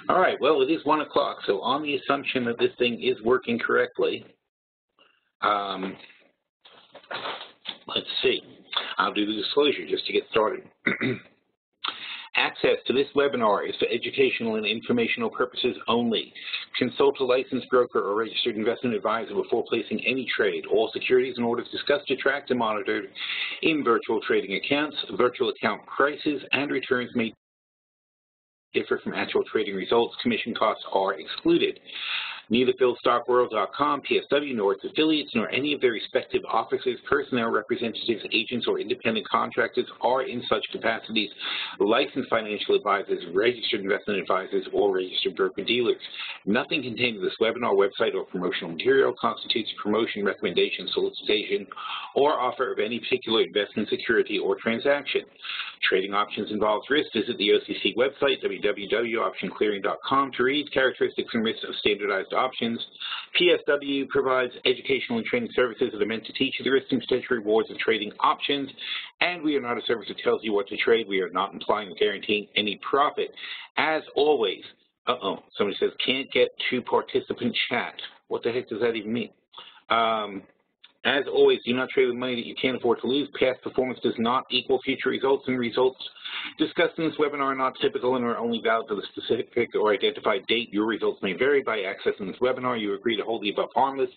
All right, well, it is 1 o'clock, so on the assumption that this thing is working correctly, let's see. I'll do the disclosure just to get started. Access to this webinar is for educational and informational purposes only. Consult a licensed broker or registered investment advisor before placing any trade. All securities and orders discussed, tracked, and monitored in virtual trading accounts. Virtual account prices and returns may differ from actual trading results. Commission costs are excluded. Neither PhilStockWorld.com, PSW, nor its affiliates, nor any of their respective officers, personnel, representatives, agents, or independent contractors are in such capacities licensed financial advisors, registered investment advisors, or registered broker-dealers. Nothing contained in this webinar, website, or promotional material constitutes promotion, recommendation, solicitation, or offer of any particular investment security or transaction. Trading options involves risk. Visit the OCC website, www.optionclearing.com, to read characteristics and risks of standardized options. PSW provides educational and training services that are meant to teach you the risks and potential rewards of trading options, and we are not a service that tells you what to trade. We are not implying or guaranteeing any profit. As always, somebody says, can't get to participant chat. What the heck does that even mean? As always, do not trade with money that you can't afford to lose. Past performance does not equal future results, and results discussed in this webinar are not typical and are only valid for the specific or identified date. Your results may vary. By accessing this webinar, you agree to hold the above harmless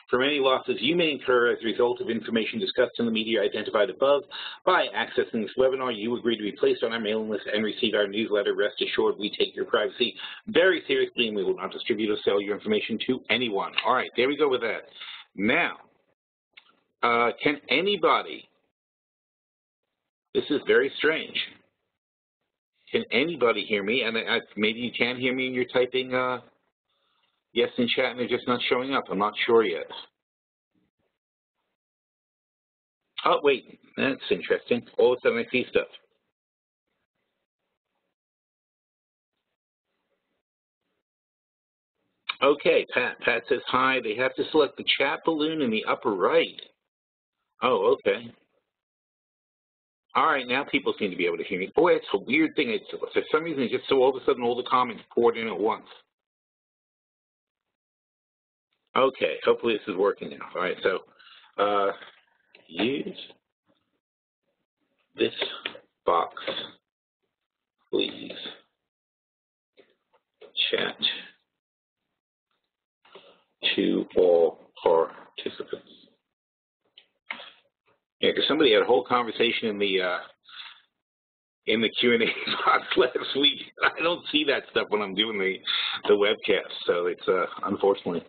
from any losses you may incur as a result of information discussed in the media identified above. By accessing this webinar, you agree to be placed on our mailing list and receive our newsletter. Rest assured, we take your privacy very seriously, and we will not distribute or sell your information to anyone. All right, there we go with that. Now, can anybody, this is very strange, can anybody hear me? And maybe you can hear me and you're typing yes in chat and they're just not showing up. I'm not sure yet. Oh, wait, that's interesting. All of a sudden I see stuff. Okay, Pat says hi. They have to select the chat balloon in the upper right. Oh, okay. All right, now people seem to be able to hear me. Boy, it's a weird thing. For some reason, it's just so all of a sudden all the comments poured in at once. Okay, hopefully this is working now. All right, so use this box, please. Chat to all participants. Yeah, because somebody had a whole conversation in the Q&A box last week. I don't see that stuff when I'm doing the webcast, so it's unfortunately.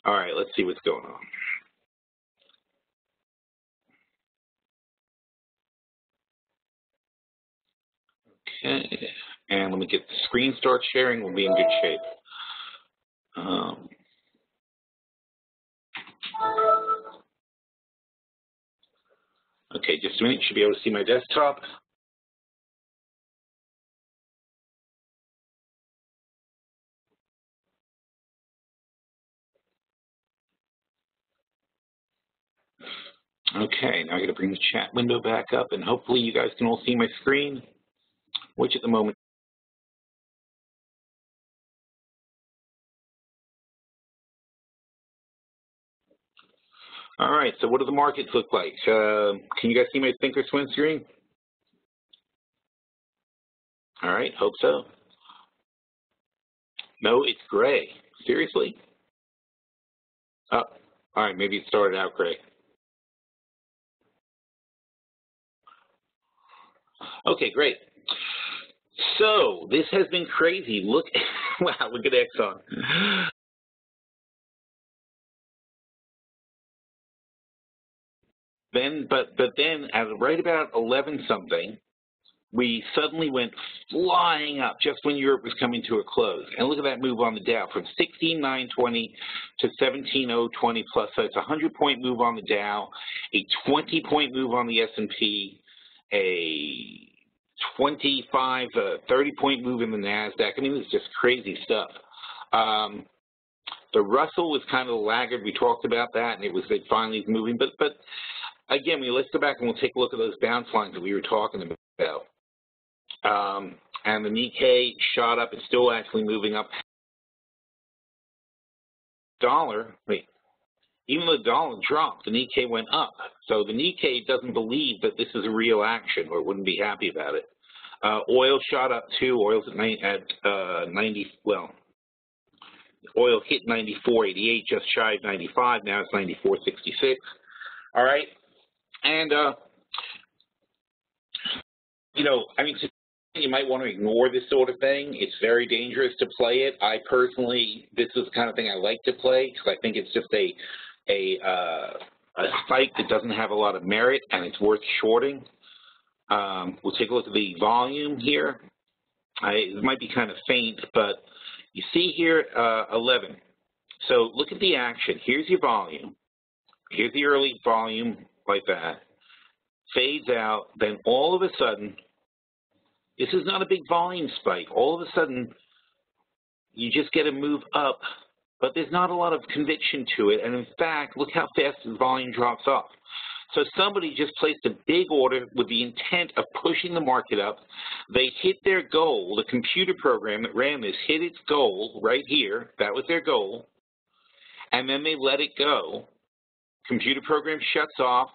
All right, let's see what's going on. Okay, and let me get the screen start sharing. We'll be in good shape. Okay, just a minute. You should be able to see my desktop. Okay, now I'm going to bring the chat window back up, and hopefully you guys can all see my screen, which at the moment. All right, so what do the markets look like? Can you guys see my Thinkorswim screen? All right, hope so. No, it's gray. Seriously? Oh, all right, maybe it started out gray. Okay, great. So this has been crazy. Look, wow, look at Exxon. But then at right about 11 something, we suddenly went flying up just when Europe was coming to a close. And look at that move on the Dow from 16,920 to 17,020 plus. So it's a 100-point move on the Dow, a 20-point move on the S&P, a 25, 30-point move in the NASDAQ. I mean, it's just crazy stuff. The Russell was kind of the laggard. We talked about that, and it finally is moving. But again, let's go back and we'll take a look at those bounce lines that we were talking about. and the Nikkei shot up. It's still actually moving up. Even though the dollar dropped, the Nikkei went up. So the Nikkei doesn't believe that this is a real action, or wouldn't be happy about it. Oil shot up too. Oil's at 90. Well, oil hit 94.88, just shy of 95. Now it's 94.66. All right, and you know, I mean, you might want to ignore this sort of thing. It's very dangerous to play it. I personally, this is the kind of thing I like to play because I think it's just a spike that doesn't have a lot of merit and it's worth shorting. We'll take a look at the volume here. It might be kind of faint, but you see here 11. So look at the action. Here's your volume. Here's the early volume like that. Fades out. Then all of a sudden, this is not a big volume spike. All of a sudden, you just get a move up, but there's not a lot of conviction to it. And in fact, look how fast the volume drops off. So somebody just placed a big order with the intent of pushing the market up. They hit their goal. The computer program that ran this hit its goal right here. That was their goal. And then they let it go. Computer program shuts off.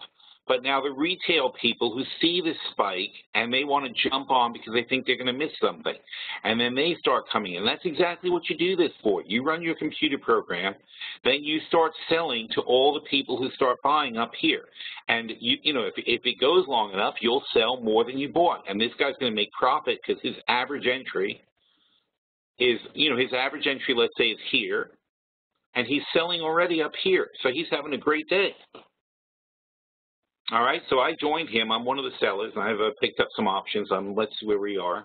But now the retail people who see this spike and they want to jump on because they think they're going to miss something. And then they start coming in. That's exactly what you do this for. You run your computer program, then you start selling to all the people who start buying up here. And, you know, if it goes long enough, you'll sell more than you bought. And this guy's going to make profit because his average entry is, you know, his average entry, let's say, is here. And he's selling already up here. So he's having a great day. All right, so I joined him. I'm one of the sellers. I've picked up some options. Let's see where we are.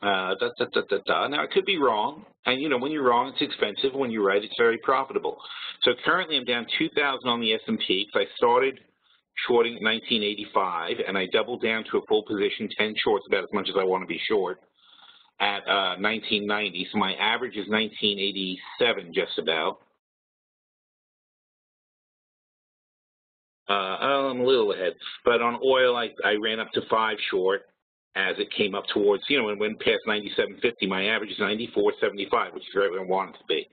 Now, I could be wrong. And, you know, when you're wrong, it's expensive. When you're right, it's very profitable. So currently I'm down 2,000 on the S&P because I started shorting at 1985, and I doubled down to a full position, 10 shorts, about as much as I want to be short, at 1990. So my average is 1987 just about. I'm a little ahead, but on oil, I ran up to 5 short as it came up towards, you know, and went past 97.50. My average is 94.75, which is right where I want it to be.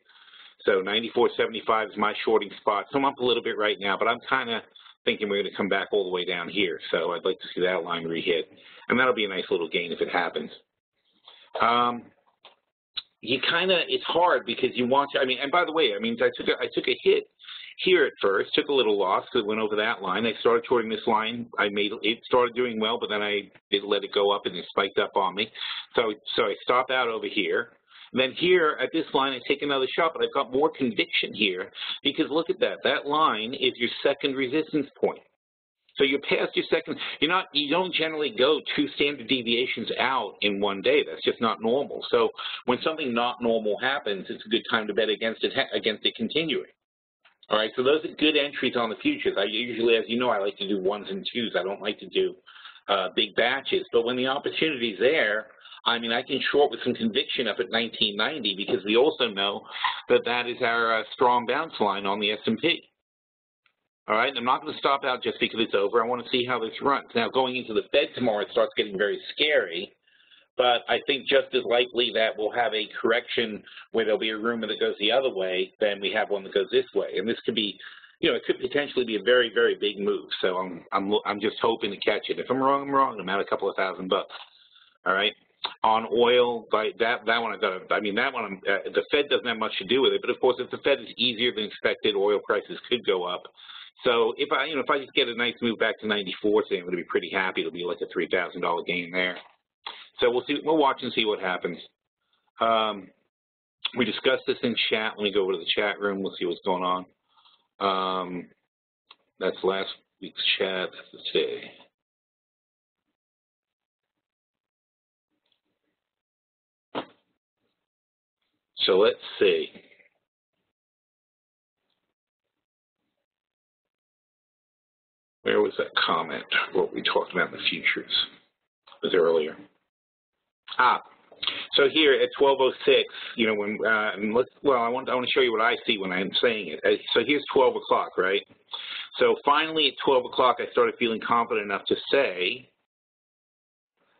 So 94.75 is my shorting spot. So I'm up a little bit right now, but I'm kind of thinking we're going to come back all the way down here. So I'd like to see that line re-hit, and that'll be a nice little gain if it happens. It's hard because you want to, I mean, and by the way, I mean, I took a hit here at first, took a little loss because it went over that line. I started shorting this line. It started doing well, but then I did let it go up and it spiked up on me. So I stop out over here. And then here at this line, I take another shot, but I've got more conviction here because look at that. That line is your second resistance point. So you're past your second. You don't generally go 2 standard deviations out in one day. That's just not normal. So when something not normal happens, it's a good time to bet against it continuing. All right, so those are good entries on the futures. I usually, as you know, I like to do 1s and 2s. I don't like to do big batches. But when the opportunity's there, I mean, I can short with some conviction up at 1990 because we also know that that is our strong bounce line on the S&P. All right, and I'm not going to stop out just because it's over. I want to see how this runs. Now, going into the Fed tomorrow, it starts getting very scary. But I think just as likely that we'll have a correction where there'll be a rumor that goes the other way than we have one that goes this way. And this could be, you know, it could potentially be a very, very big move. So I'm just hoping to catch it. If I'm wrong, I'm wrong. I'm out a couple of $1,000 bucks. All right. On oil, that one the Fed doesn't have much to do with it. But of course, if the Fed is easier than expected, oil prices could go up. So if I just get a nice move back to 94, say I'm going to be pretty happy. It'll be like a $3,000 gain there. So we'll see. We'll watch and see what happens. We discussed this in chat. Let me go over to the chat room. We'll see what's going on. That's last week's chat. That's today. So let's see. Where was that comment? What we talked about in the futures? It was earlier. So here at 12:06, you know, when I want to show you what I see when I'm saying it. So here's 12 o'clock, right? So finally at 12 o'clock, I started feeling confident enough to say,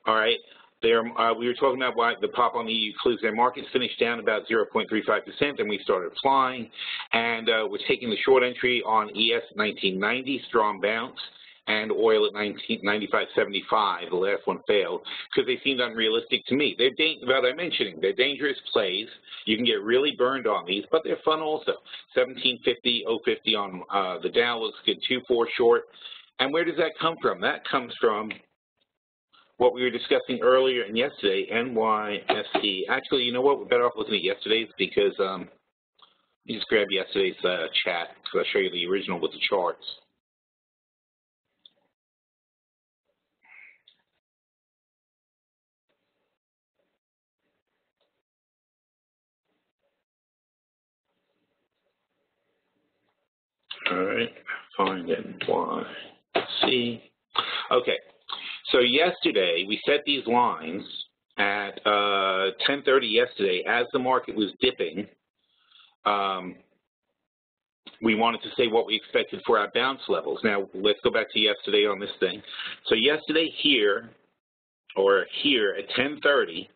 all right, We were talking about why the pop on the EU clues. Their markets finished down about 0.35%, then we started flying, and we're taking the short entry on ES 1990, strong bounce, and oil at 95.75. The last one failed because they seemed unrealistic to me. Without I mentioning, they're dangerous plays. You can get really burned on these, but they're fun also. 1750, 050 on the Dow looks good, 2.4 short. And where does that come from? That comes from what we were discussing earlier and yesterday, NYSE. Actually, you know what? We're better off looking at yesterday's because you just grab yesterday's chat because I'll show you the original with the charts. All right, find NYSE. Okay, so yesterday we set these lines at 10:30 yesterday as the market was dipping. We wanted to say what we expected for our bounce levels. Now, let's go back to yesterday on this thing. So yesterday here, or here at 10:30,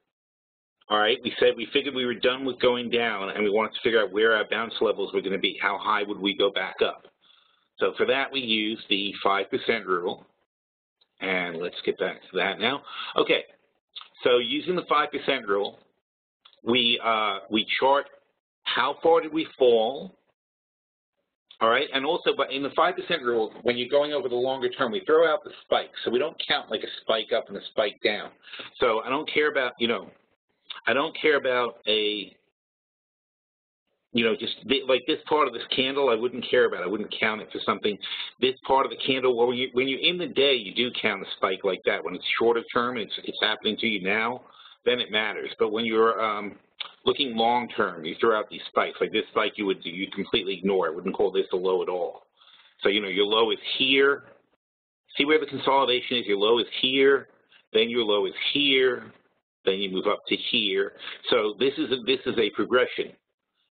all right, we figured we were done with going down and we wanted to figure out where our bounce levels were going to be. How high would we go back up? So for that, we used the 5% rule. And let's get back to that now. Okay, so using the 5% rule, we chart how far did we fall, all right? And also, but in the 5% rule, when you're going over the longer term, we throw out the spikes. So we don't count like a spike up and a spike down. So I don't care about, I don't care about a, just like this part of this candle, I wouldn't care about. I wouldn't count it for something. This part of the candle, well, when you're in the day, you do count a spike like that. When it's shorter term, it's happening to you now, then it matters. But when you're looking long term, you throw out these spikes. Like this spike, you completely ignore. I wouldn't call this a low at all. So your low is here. See where the consolidation is? Your low is here. Then your low is here. Then you move up to here. So this is a progression.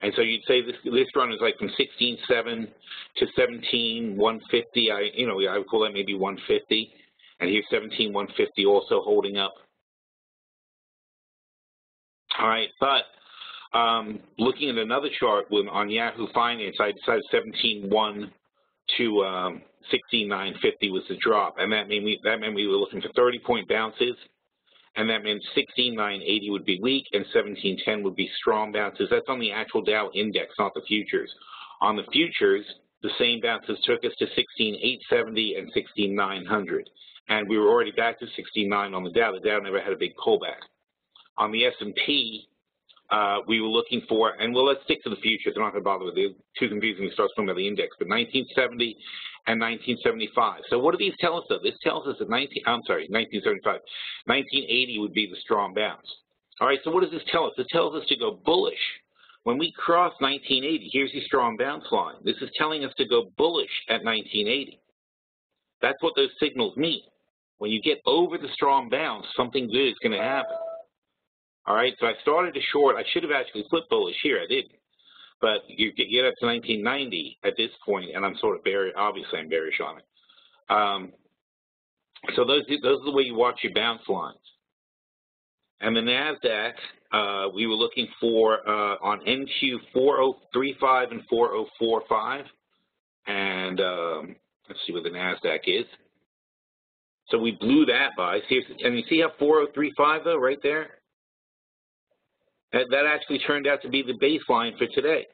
And so you'd say this run is like from 16.7 to 17.150. I would call that maybe 150. And here's 17.150 also holding up. All right, but looking at another chart on Yahoo Finance, I decided 17.1 to 16.950 was the drop, and that meant we were looking for 30-point bounces. And that meant 16.980 would be weak and 17.10 would be strong bounces. That's on the actual Dow index, not the futures. On the futures, the same bounces took us to 16.870 and 16.900. And we were already back to 16.9 on the Dow. The Dow never had a big pullback. On the S&P, we were looking for, and well, let's stick to the futures. I'm not going to bother with it. It's too confusing to start talking about the index, but 1970 and 1975. So what do these tell us, though? This tells us that 1975. 1980 would be the strong bounce. All right, so what does this tell us? It tells us to go bullish. When we cross 1980, here's your strong bounce line. This is telling us to go bullish at 1980. That's what those signals mean. When you get over the strong bounce, something good is going to happen. All right, so I started a short. I should have actually flipped bullish here. I didn't. But you get up to 1990 at this point, and I'm sort of bearish. Obviously, I'm bearish on it. So those are the way you watch your bounce lines. And the NASDAQ, we were looking for on NQ 4035 and 4045. And let's see what the NASDAQ is. So we blew that by. And you see how 4035, though, right there? That actually turned out to be the baseline for today.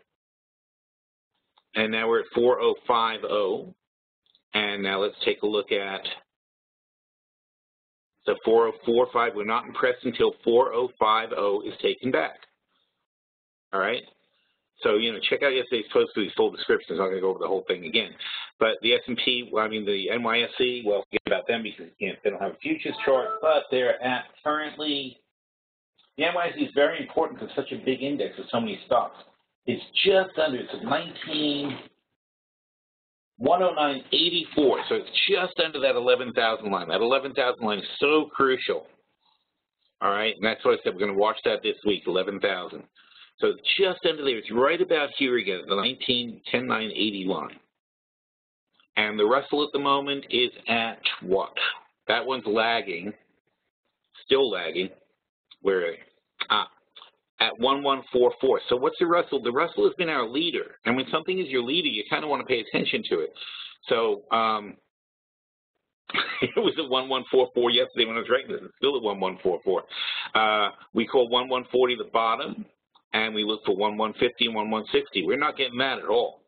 And now we're at 4050. And now let's take a look at the 4045. We're not impressed until 4050 is taken back. All right? So, check out yesterday's post for these full descriptions. I'm not going to go over the whole thing again. But the S&P, the NYSE, well, forget about them because they don't have a futures chart, but they're at currently, the NYSE is very important because it's such a big index of so many stocks. It's just under, it's at 109.84, so it's just under that 11,000 line. That 11,000 line is so crucial. All right, and that's what I said, we're going to watch that this week, 11,000. So it's just under there. It's right about here again, the 10,980 line. And the Russell at the moment is at what? That one's lagging. still lagging. Where at 1144. So what's the Russell? The Russell has been our leader, and when something is your leader, you kind of want to pay attention to it. So it was at 1144 yesterday when I was writing this. It's still at 1144. We call 1140 the bottom, and we look for 1150 and 1160. We're not getting that at all.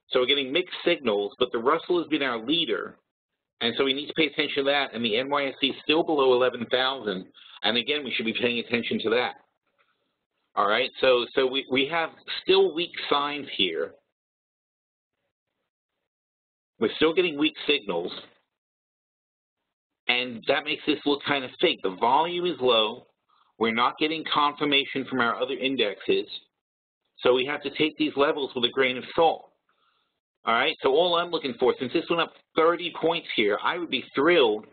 So we're getting mixed signals, but the Russell has been our leader, and so we need to pay attention to that. And the NYSE is still below 11,000, and again, we should be paying attention to that. All right, so we have still weak signs here. We're still getting weak signals, and that makes this look kind of fake. The volume is low. We're not getting confirmation from our other indexes, so we have to take these levels with a grain of salt. All right, so all I'm looking for, since this went up 30 points here, I would be thrilled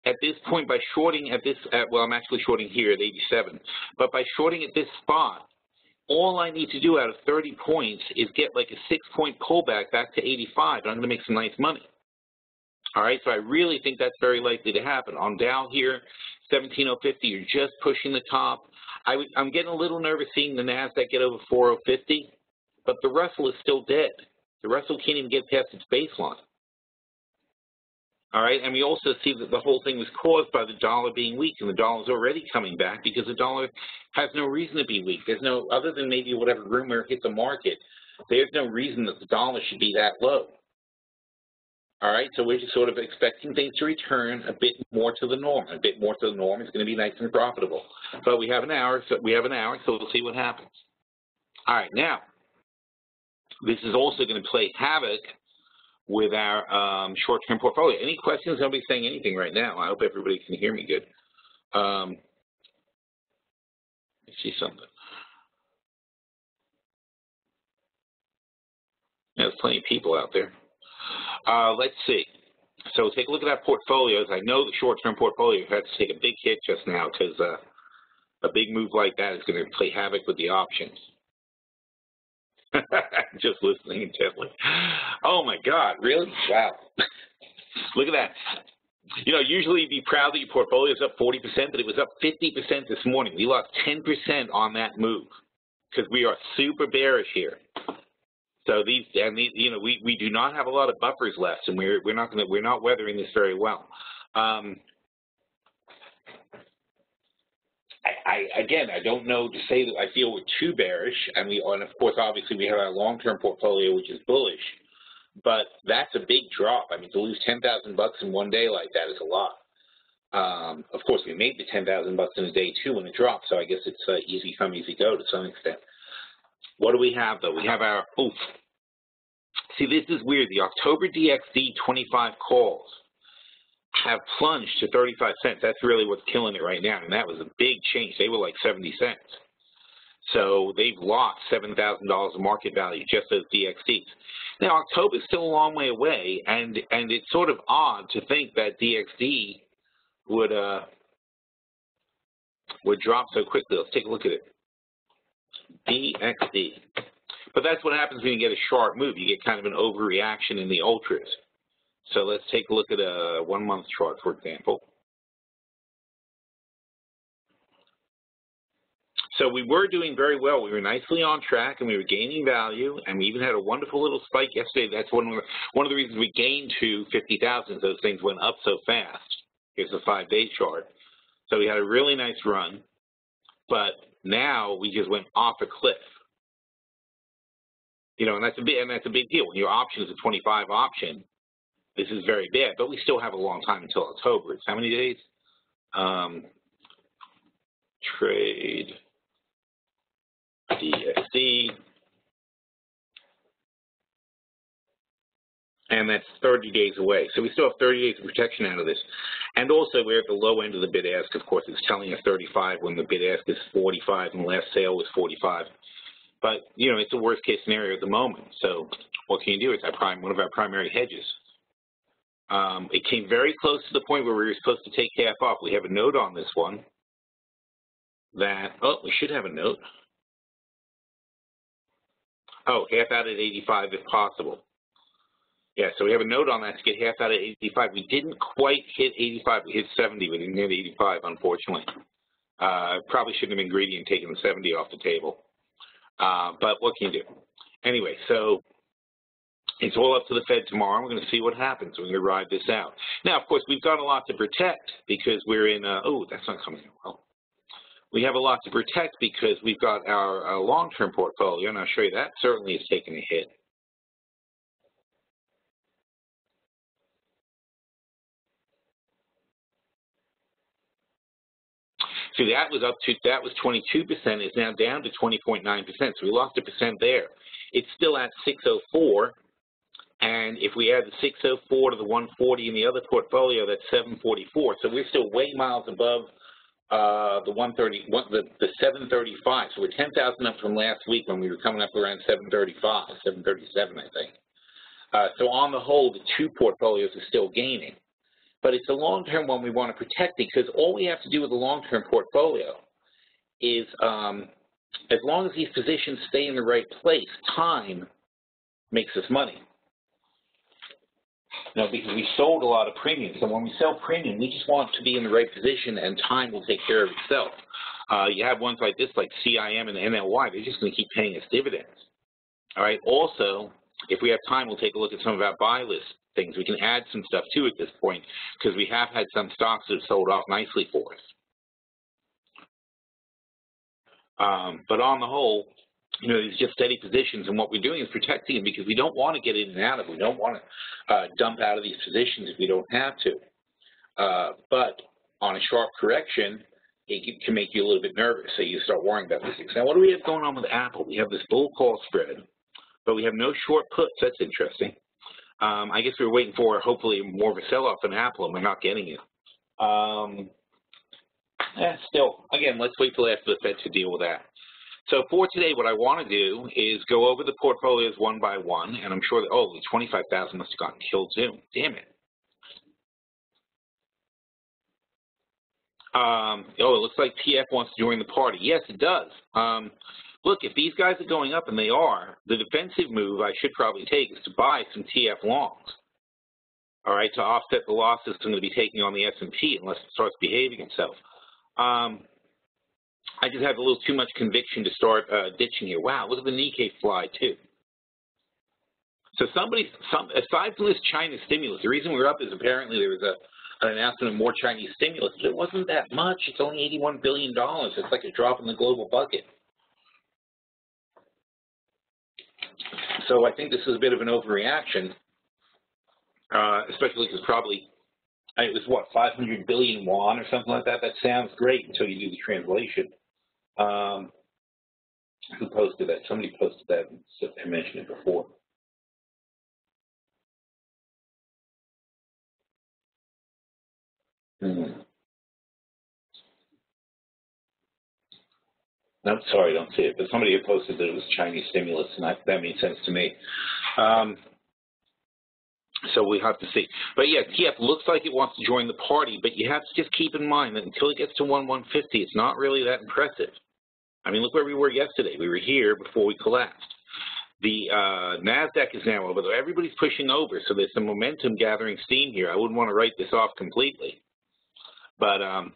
at this point by shorting at this, well, I'm actually shorting here at 87, but by shorting at this spot, all I need to do out of 30 points is get like a 6-point pullback back to 85, and I'm going to make some nice money. All right, so I really think that's very likely to happen. On Dow here, 17,050, you're just pushing the top. I'm getting a little nervous seeing the NASDAQ get over 4,050, but the Russell is still dead. The Russell can't even get past its baseline. All right, and we also see that the whole thing was caused by the dollar being weak, and the dollar's already coming back because the dollar has no reason to be weak. There's no, other than maybe whatever rumor hit the market, there's no reason that the dollar should be that low. All right, so we're just sort of expecting things to return a bit more to the norm. A bit more to the norm is going to be nice and profitable. But we have an hour, so we'll see what happens. All right, now, this is also going to play havoc with our short-term portfolio. Any questions? Nobody's saying anything right now. I hope everybody can hear me good. Let me see something. There's plenty of people out there. Let's see. So take a look at our portfolios. I know the short-term portfolio had to take a big hit just now because a big move like that is going to play havoc with the options. Just listening intently. Oh my God, really? Wow. Look at that. You know, usually you'd be proud that your portfolio is up 40%, but it was up 50% this morning. We lost 10% on that move because we are super bearish here. So these, you know, we do not have a lot of buffers left, and we're not weathering this very well. Again, I don't know to say that I feel we're too bearish, and of course, obviously, we have our long-term portfolio, which is bullish, but that's a big drop. I mean, to lose $10,000 in one day like that is a lot. Of course, we made the $10,000 in a day too when it dropped, so I guess it's easy come, easy go to some extent. What do we have though? We have our oof. See, this is weird. The October DXD 25 calls have plunged to 35 cents. That's really what's killing it right now, and that was a big change. They were like 70 cents. So they've lost $7,000 of market value, just those DXDs. Now, October is still a long way away, and it's sort of odd to think that DXD would drop so quickly. Let's take a look at it. DXD. But that's what happens when you get a sharp move. You get kind of an overreaction in the ultras. So let's take a look at a 1-month chart, for example. So we were doing very well. We were nicely on track, and we were gaining value, and we even had a wonderful little spike yesterday. That's one of the reasons we gained to 50,000. Those things went up so fast. Here's a 5-day chart. So we had a really nice run, but now we just went off a cliff. You know, and that's a big deal. When your option is a 25 option, this is very bad, but we still have a long time until October. It's how many days? Trade DXD. And that's 30 days away. So we still have 30 days of protection out of this. And also, we're at the low end of the bid-ask. Of course, it's telling us 35 when the bid-ask is 45 and the last sale was 45. But, you know, it's a worst-case scenario at the moment. So what can you do? It's one of our primary hedges. It came very close to the point where we were supposed to take half off. We have a note on this one that, oh, we should have a note. Oh, half out at 85 if possible. Yeah, so we have a note on that to get half out of 85. We didn't quite hit 85. We hit 70. We didn't hit 85, unfortunately. Probably shouldn't have been greedy and taken the 70 off the table. But what can you do? Anyway, so it's all up to the Fed tomorrow. We're going to see what happens. We're going to ride this out. Now, of course, we've got a lot to protect because we're in oh, that's not coming out well. We have a lot to protect because we've got our long-term portfolio, and I'll show you that certainly is taking a hit. So that was up to, that was 22%, is now down to 20.9%. So we lost 1% there. It's still at 604, and if we add the 604 to the 140 in the other portfolio, that's 744. So we're still way miles above the 735. So we're 10,000 up from last week when we were coming up around 735, 737, I think. So on the whole, the two portfolios are still gaining. But it's a long-term one we want to protect because all we have to do with a long-term portfolio is, as long as these positions stay in the right place, time makes us money. Now, because we sold a lot of premium, so when we sell premium, we just want to be in the right position, and time will take care of itself. You have ones like this, like CIM and NLY, they're just going to keep paying us dividends. All right. Also, if we have time, we'll take a look at some of our buy list things. We can add some stuff too at this point because we have had some stocks that have sold off nicely for us. But on the whole, you know, it's just steady positions, and what we're doing is protecting them because we don't want to get in and out of them. We don't want to dump out of these positions if we don't have to. But on a sharp correction, it can make you a little bit nervous, so you start worrying about these things. Now, what do we have going on with Apple? We have this bull call spread, but we have no short puts. That's interesting. I guess we were waiting for, hopefully, more of a sell-off in Apple, and we're not getting it. Still, again, let's wait till after the Fed to deal with that. So for today, what I want to do is go over the portfolios one by one, and I'm sure that, oh, the 25,000 must have gotten killed too. Damn it. Oh, it looks like TF wants to join the party. Yes, it does. Look, if these guys are going up, and they are, the defensive move I should probably take is to buy some TF longs, all right, to offset the losses I'm going to be taking on the S&P unless it starts behaving itself. I just have a little too much conviction to start ditching here. Wow, look at the Nikkei fly, too. So aside from this China stimulus, the reason we're up is apparently there was an announcement of more Chinese stimulus, but it wasn't that much. It's only $81 billion. It's like a drop in the global bucket. So I think this is a bit of an overreaction, especially because probably it was, what, 500 billion won or something like that? That sounds great until you do the translation. Who posted that? Somebody posted that. I mentioned it before. No, sorry, I don't see it. But somebody had posted that it was Chinese stimulus, and that made sense to me. So we have to see. But yeah, TF looks like it wants to join the party, but you have to just keep in mind that until it gets to 150, it's not really that impressive. I mean, look where we were yesterday. We were here before we collapsed. The NASDAQ is now over, though everybody's pushing over, so there's some momentum gathering steam here. I wouldn't want to write this off completely. But I'm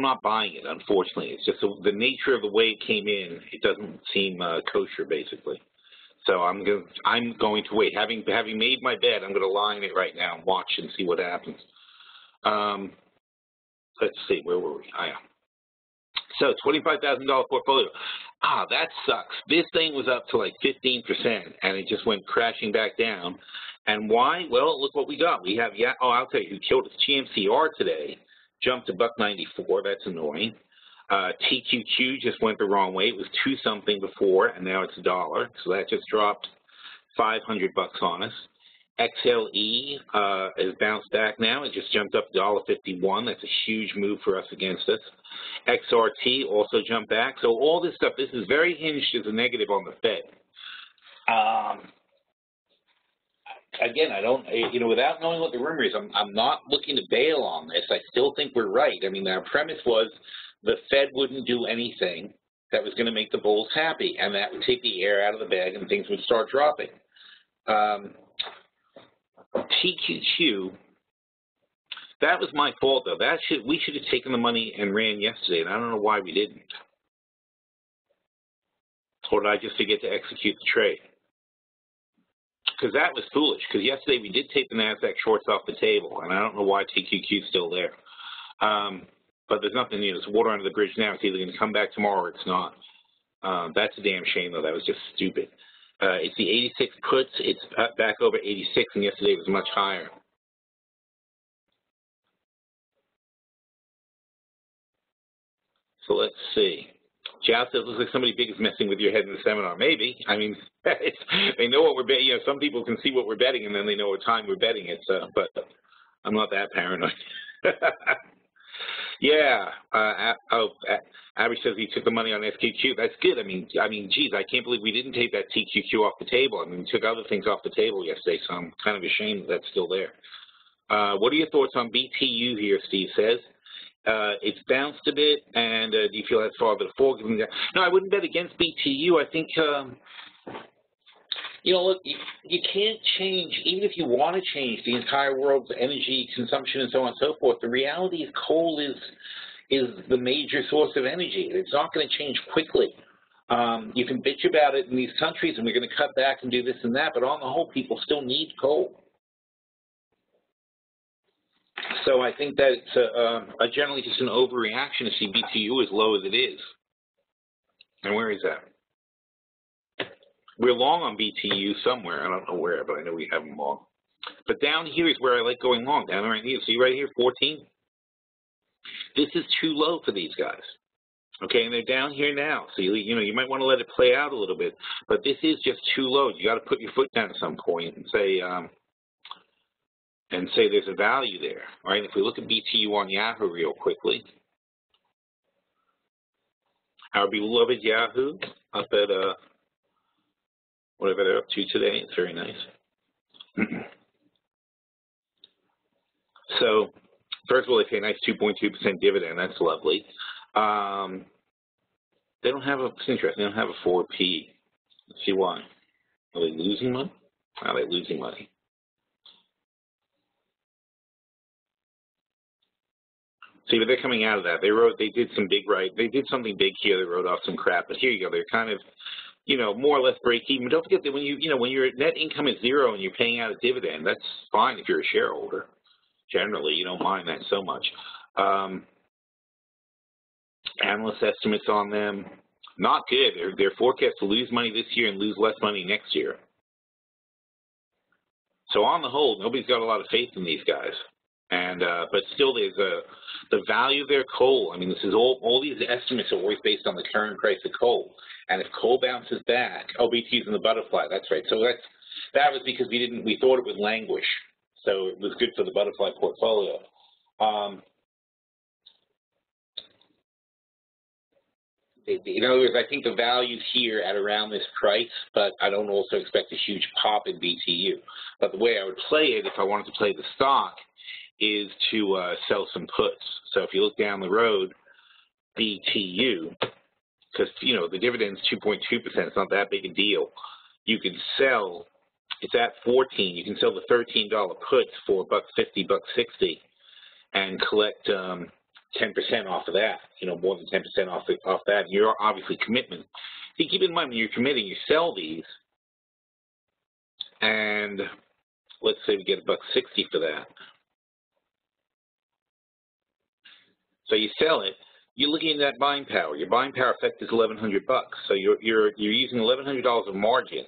not buying it, unfortunately. It's just the nature of the way it came in. It doesn't seem kosher, basically. So I'm going to wait. Having made my bed, I'm going to lie in it right now and watch and see what happens. Let's see, where were we? Oh, yeah. So $25,000 portfolio. Ah, that sucks. This thing was up to like 15%, and it just went crashing back down. And why? Well, look what we got. We have, yeah. Oh, I'll tell you who killed us. GMCR today jumped to $1.94. That's annoying. TQQ just went the wrong way. It was 2-something before, and now it's $1. So that just dropped $500 on us. XLE has bounced back now. It just jumped up $1.51. That's a huge move for us against us. XRT also jumped back. So all this stuff, this is very hinged as a negative on the Fed. Again, I don't, without knowing what the rumor is, I'm not looking to bail on this. I still think we're right. I mean, our premise was the Fed wouldn't do anything that was going to make the bulls happy, and that would take the air out of the bag and things would start dropping. TQQ, that was my fault, though. We should have taken the money and ran yesterday, and I don't know why we didn't. Or did I just forget to execute the trade? Because that was foolish, because yesterday we did take the NASDAQ shorts off the table, and I don't know why TQQ is still there. But there's nothing, there's water under the bridge now. It's either going to come back tomorrow or it's not. That's a damn shame, though. That was just stupid. It's the 86 puts. It's back over 86, and yesterday it was much higher. So let's see. Jazz says, looks like somebody big is messing with your head in the seminar. Maybe. I mean, they know what we're betting. You know, some people can see what we're betting, and then they know what time we're betting it. So, but I'm not that paranoid. Yeah. Abby says he took the money on SQQ. That's good. I mean, geez, I can't believe we didn't take that TQQ off the table. I mean, we took other things off the table yesterday, so I'm kind of ashamed that that's still there. What are your thoughts on BTU here, Steve says? It's bounced a bit, and do you feel that's farther to fall? No, I wouldn't bet against BTU. I think, you know, look, you can't change, even if you want to change the entire world's energy consumption and so on and so forth, the reality is coal is the major source of energy. It's not going to change quickly. You can bitch about it in these countries, and we're going to cut back and do this and that, but on the whole, people still need coal. So I think that it's generally just an overreaction to see BTU as low as it is. And where is that? We're long on BTU somewhere. I don't know where, but I know we have them long. But down here is where I like going long. Down right here. See right here, 14? This is too low for these guys. Okay, and they're down here now. So, you know, you might want to let it play out a little bit. But this is just too low. You got to put your foot down at some point and say there's a value there. All right, if we look at BTU on Yahoo real quickly, our beloved Yahoo up at whatever they're up to today. It's very nice. So, first of all, they pay a nice 2.2% dividend. That's lovely. They don't have it's interesting. They don't have a 4P. Let's see why. Are they losing money? Are they losing money? See, but they're coming out of that. They did some big they did something big here. They wrote off some crap, but here you go. They're kind of, you know, more or less break even. Don't forget that when when your net income is zero and you're paying out a dividend, that's fine if you're a shareholder. Generally, you don't mind that so much. Analyst estimates on them, not good. They're forecast to lose money this year and lose less money next year. So on the whole, nobody's got a lot of faith in these guys. And but still, there's the value of their coal. I mean, this is all these estimates are always based on the current price of coal. And if coal bounces back, BT's in the butterfly. That's right. So that was because we thought it would languish. So it was good for the butterfly portfolio. In other words, I think the value's here at around this price, but I don't also expect a huge pop in BTU. But the way I would play it, if I wanted to play the stock, is to sell some puts. So if you look down the road, BTU, because the dividend's 2.2%, it's not that big a deal. You can sell. It's at 14. You can sell the $13 puts for $1.50, $1.60, and collect 10% off of that. More than 10% off that. And you're obviously commitment. See, keep in mind when you're committing, you sell these, and let's say we get $1.60 for that. So you sell it. You're looking at that buying power. Your buying power effect is $1,100. So you're using $1,100 of margin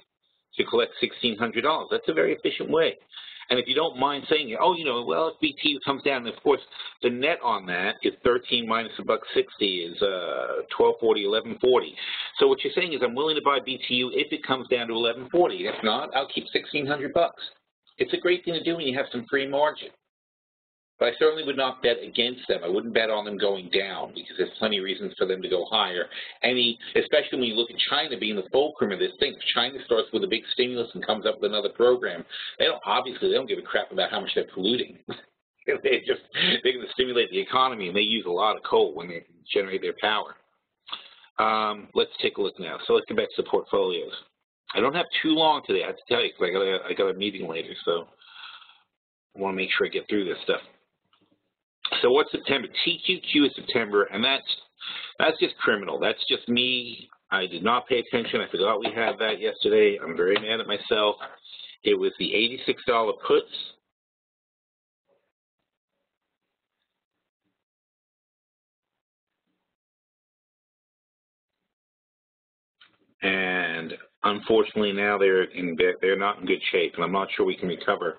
to collect $1,600. That's a very efficient way. And if you don't mind saying, well, if BTU comes down, and of course, the net on that is 13 minus $1.60 is 1240, 1140. So what you're saying is I'm willing to buy BTU if it comes down to 1140. If not, I'll keep $1,600. It's a great thing to do when you have some free margin. But I certainly would not bet against them. I wouldn't bet on them going down because there's plenty of reasons for them to go higher. Especially when you look at China being the fulcrum of this thing. If China starts with a big stimulus and comes up with another program, they don't give a crap about how much they're polluting. They're going to stimulate the economy, and they use a lot of coal when they generate their power. Let's take a look now. So let's get back to the portfolios. I don't have too long today, I have to tell you, because I got a meeting later, so I want to make sure I get through this stuff. So what's September? TQQ is September, and that's just criminal. That's just me. I did not pay attention. I forgot we had that yesterday. I'm very mad at myself. It was the $86 puts. And unfortunately now they're not in good shape, and I'm not sure we can recover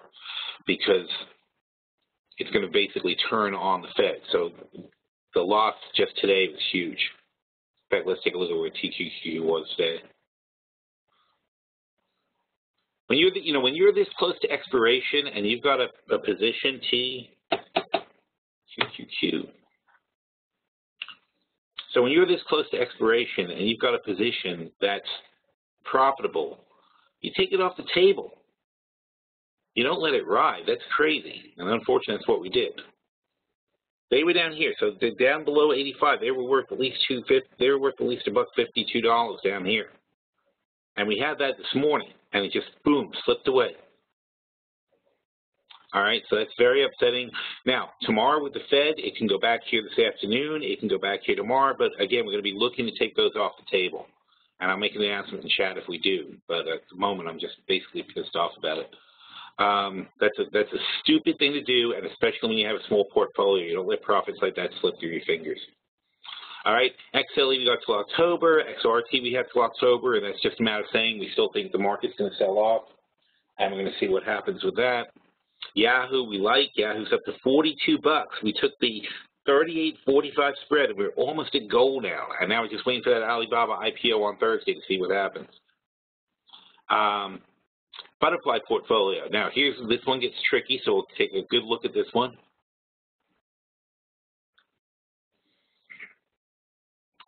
because it's going to basically turn on the Fed. So the loss just today was huge. In fact, let's take a look at where TQQ was today. When you're this close to expiration and you've got a position TQQ. So when you're this close to expiration and you've got a position that's profitable, you take it off the table. You don't let it ride. That's crazy. And unfortunately, that's what we did. They were down here, so they're down below 85. They were worth at least $2.50. They were worth at least $1.52 down here. And we had that this morning, and it just boom slipped away. All right, so that's very upsetting. Now, tomorrow with the Fed, it can go back here this afternoon. It can go back here tomorrow. But again, we're going to be looking to take those off the table. And I'll make an announcement in chat if we do. But at the moment, I'm just basically pissed off about it. That's a stupid thing to do, and especially when you have a small portfolio. You don't let profits like that slip through your fingers. All right, XLE we got till October, XRT we have till October, and that's just a matter of saying we still think the market's going to sell off, and we're going to see what happens with that. Yahoo we like. Yahoo's up to 42 bucks. We took the 38.45 spread, and we're almost at goal now, and now we're just waiting for that Alibaba IPO on Thursday to see what happens. Butterfly portfolio. Now, this one gets tricky, so we'll take a good look at this one.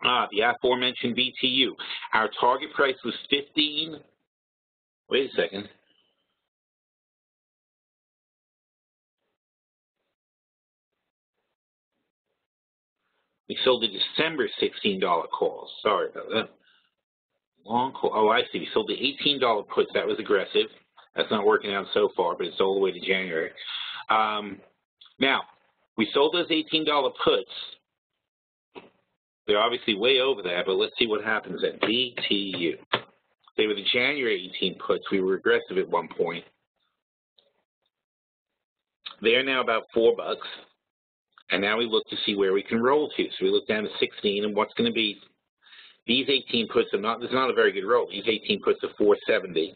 The aforementioned BTU. Our target price was 15. Wait a second. We sold the December $16 calls. Sorry about that. Long call. Oh, I see. We sold the $18 puts. That was aggressive. That's not working out so far, but it's all the way to January. Now, we sold those $18 puts. They're obviously way over that, but let's see what happens at BTU. They were the January 18 puts. We were aggressive at one point. They're now about $4, and now we look to see where we can roll to. So we look down to 16, and what's going to be these 18 puts are not. This is not a very good roll. These 18 puts are 470.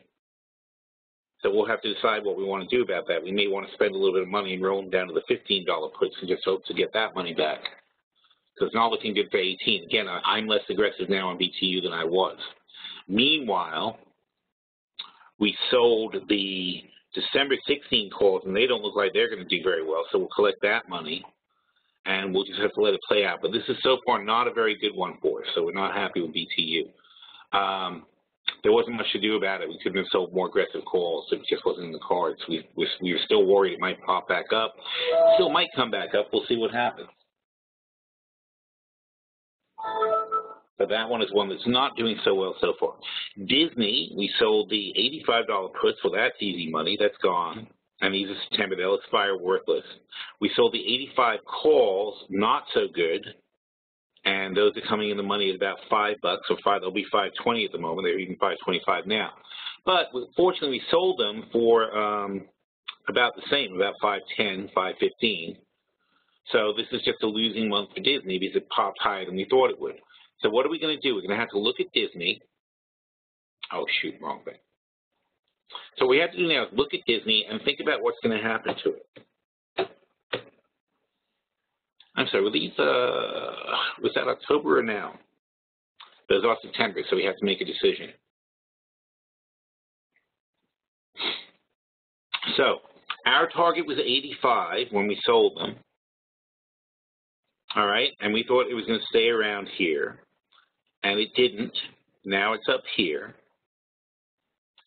So we'll have to decide what we want to do about that. We may want to spend a little bit of money and roll them down to the $15 puts and just hope to get that money back. So it's not looking good for 18. Again, I'm less aggressive now on BTU than I was. Meanwhile, we sold the December 16 calls, and they don't look like they're going to do very well, so we'll collect that money, and we'll just have to let it play out. But this is so far not a very good one for us, so we're not happy with BTU. There wasn't much to do about it. We couldn't have sold more aggressive calls. It just wasn't in the cards. We were still worried it might pop back up. Still might come back up. We'll see what happens. But that one is one that's not doing so well so far. Disney, we sold the $85 puts. Well, that's easy money. That's gone. And these are September. They'll expire worthless. We sold the 85 calls, not so good. And those are coming in the money at about $5 or they'll be $5.20 at the moment. They're even $5.25 now. But fortunately, we sold them for about the same, about $5.10, $5.15. So this is just a losing month for Disney because it popped higher than we thought it would. So what are we going to do? We're going to have to look at Disney. Oh, shoot, wrong thing. So what we have to do now is look at Disney and think about what's going to happen to it. I'm sorry, were these, was that October or now? Those are September, so we have to make a decision. So our target was 85 when we sold them. All right, and we thought it was going to stay around here, and it didn't. Now it's up here.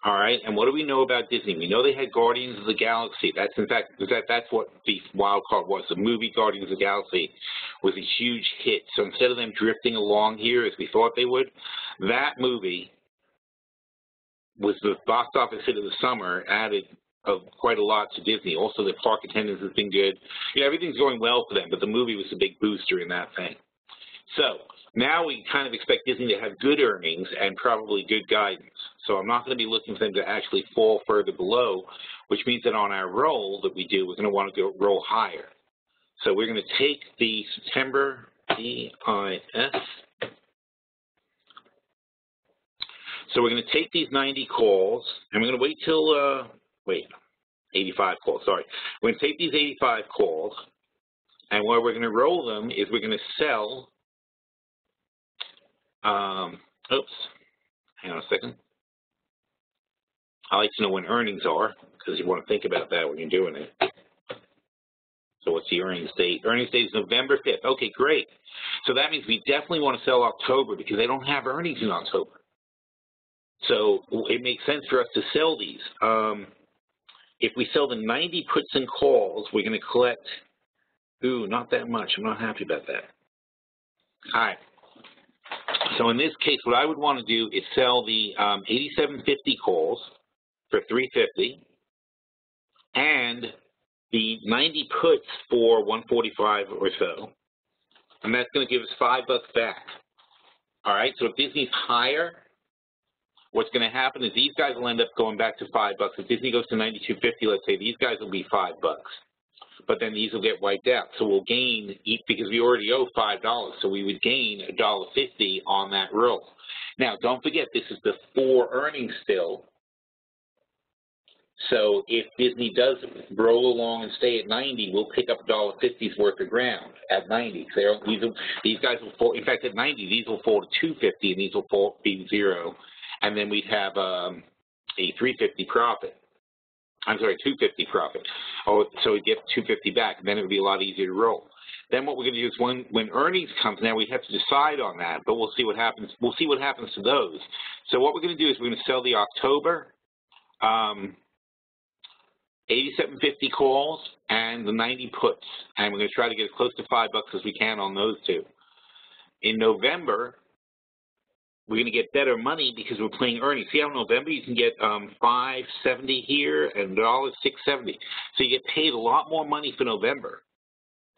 All right, and what do we know about Disney? We know they had Guardians of the Galaxy. That's, in fact, that's what the wild card was. The movie Guardians of the Galaxy was a huge hit. So instead of them drifting along here as we thought they would, that movie was the box office hit of the summer, added quite a lot to Disney. Also, the park attendance has been good. You know, everything's going well for them, but the movie was a big booster in that thing. So now we kind of expect Disney to have good earnings and probably good guidance. So I'm not going to be looking for them to actually fall further below, which means that on our roll that we do, we're going to want to go roll higher. So we're going to take the September EIS. So we're going to take these 90 calls, and we're going to wait till, 85 calls, sorry. We're going to take these 85 calls, and where we're going to roll them is we're going to sell, oops, hang on a second. I like to know when earnings are, because you want to think about that when you're doing it. So what's the earnings date? Earnings date is November 5th. Okay, great. So that means we definitely want to sell October because they don't have earnings in October. So it makes sense for us to sell these. If we sell the 90 puts and calls, we're going to collect, not that much. I'm not happy about that. All right. So in this case, what I would want to do is sell the 8750 calls for $350 and the 90 puts for $145 or so. And that's going to give us $5 back. All right. So if Disney's higher, what's going to happen is these guys will end up going back to $5. If Disney goes to 92.50, let's say, these guys will be $5. But then these will get wiped out. So we'll gain, because we already owe $5, so we would gain $1.50 on that roll. Now, don't forget, this is before earnings still. So if Disney does roll along and stay at 90, we'll pick up $1.50's worth of ground at 90. So these guys will fall, in fact, at 90, these will fall to $2.50, and these will be zero. And then we'd have a $3.50 profit. I'm sorry, $2.50 profit. Oh, so we get $2.50 back, and then it would be a lot easier to roll. Then what we're going to do is when earnings comes, now we have to decide on that, but we'll see what happens. We'll see what happens to those. So what we're going to do is we're going to sell the October 8750 calls and the 90 puts, and we're going to try to get as close to $5 as we can on those two. In November, we're going to get better money because we're playing earnings. See how in November you can get $5.70 here and $6.70. So you get paid a lot more money for November,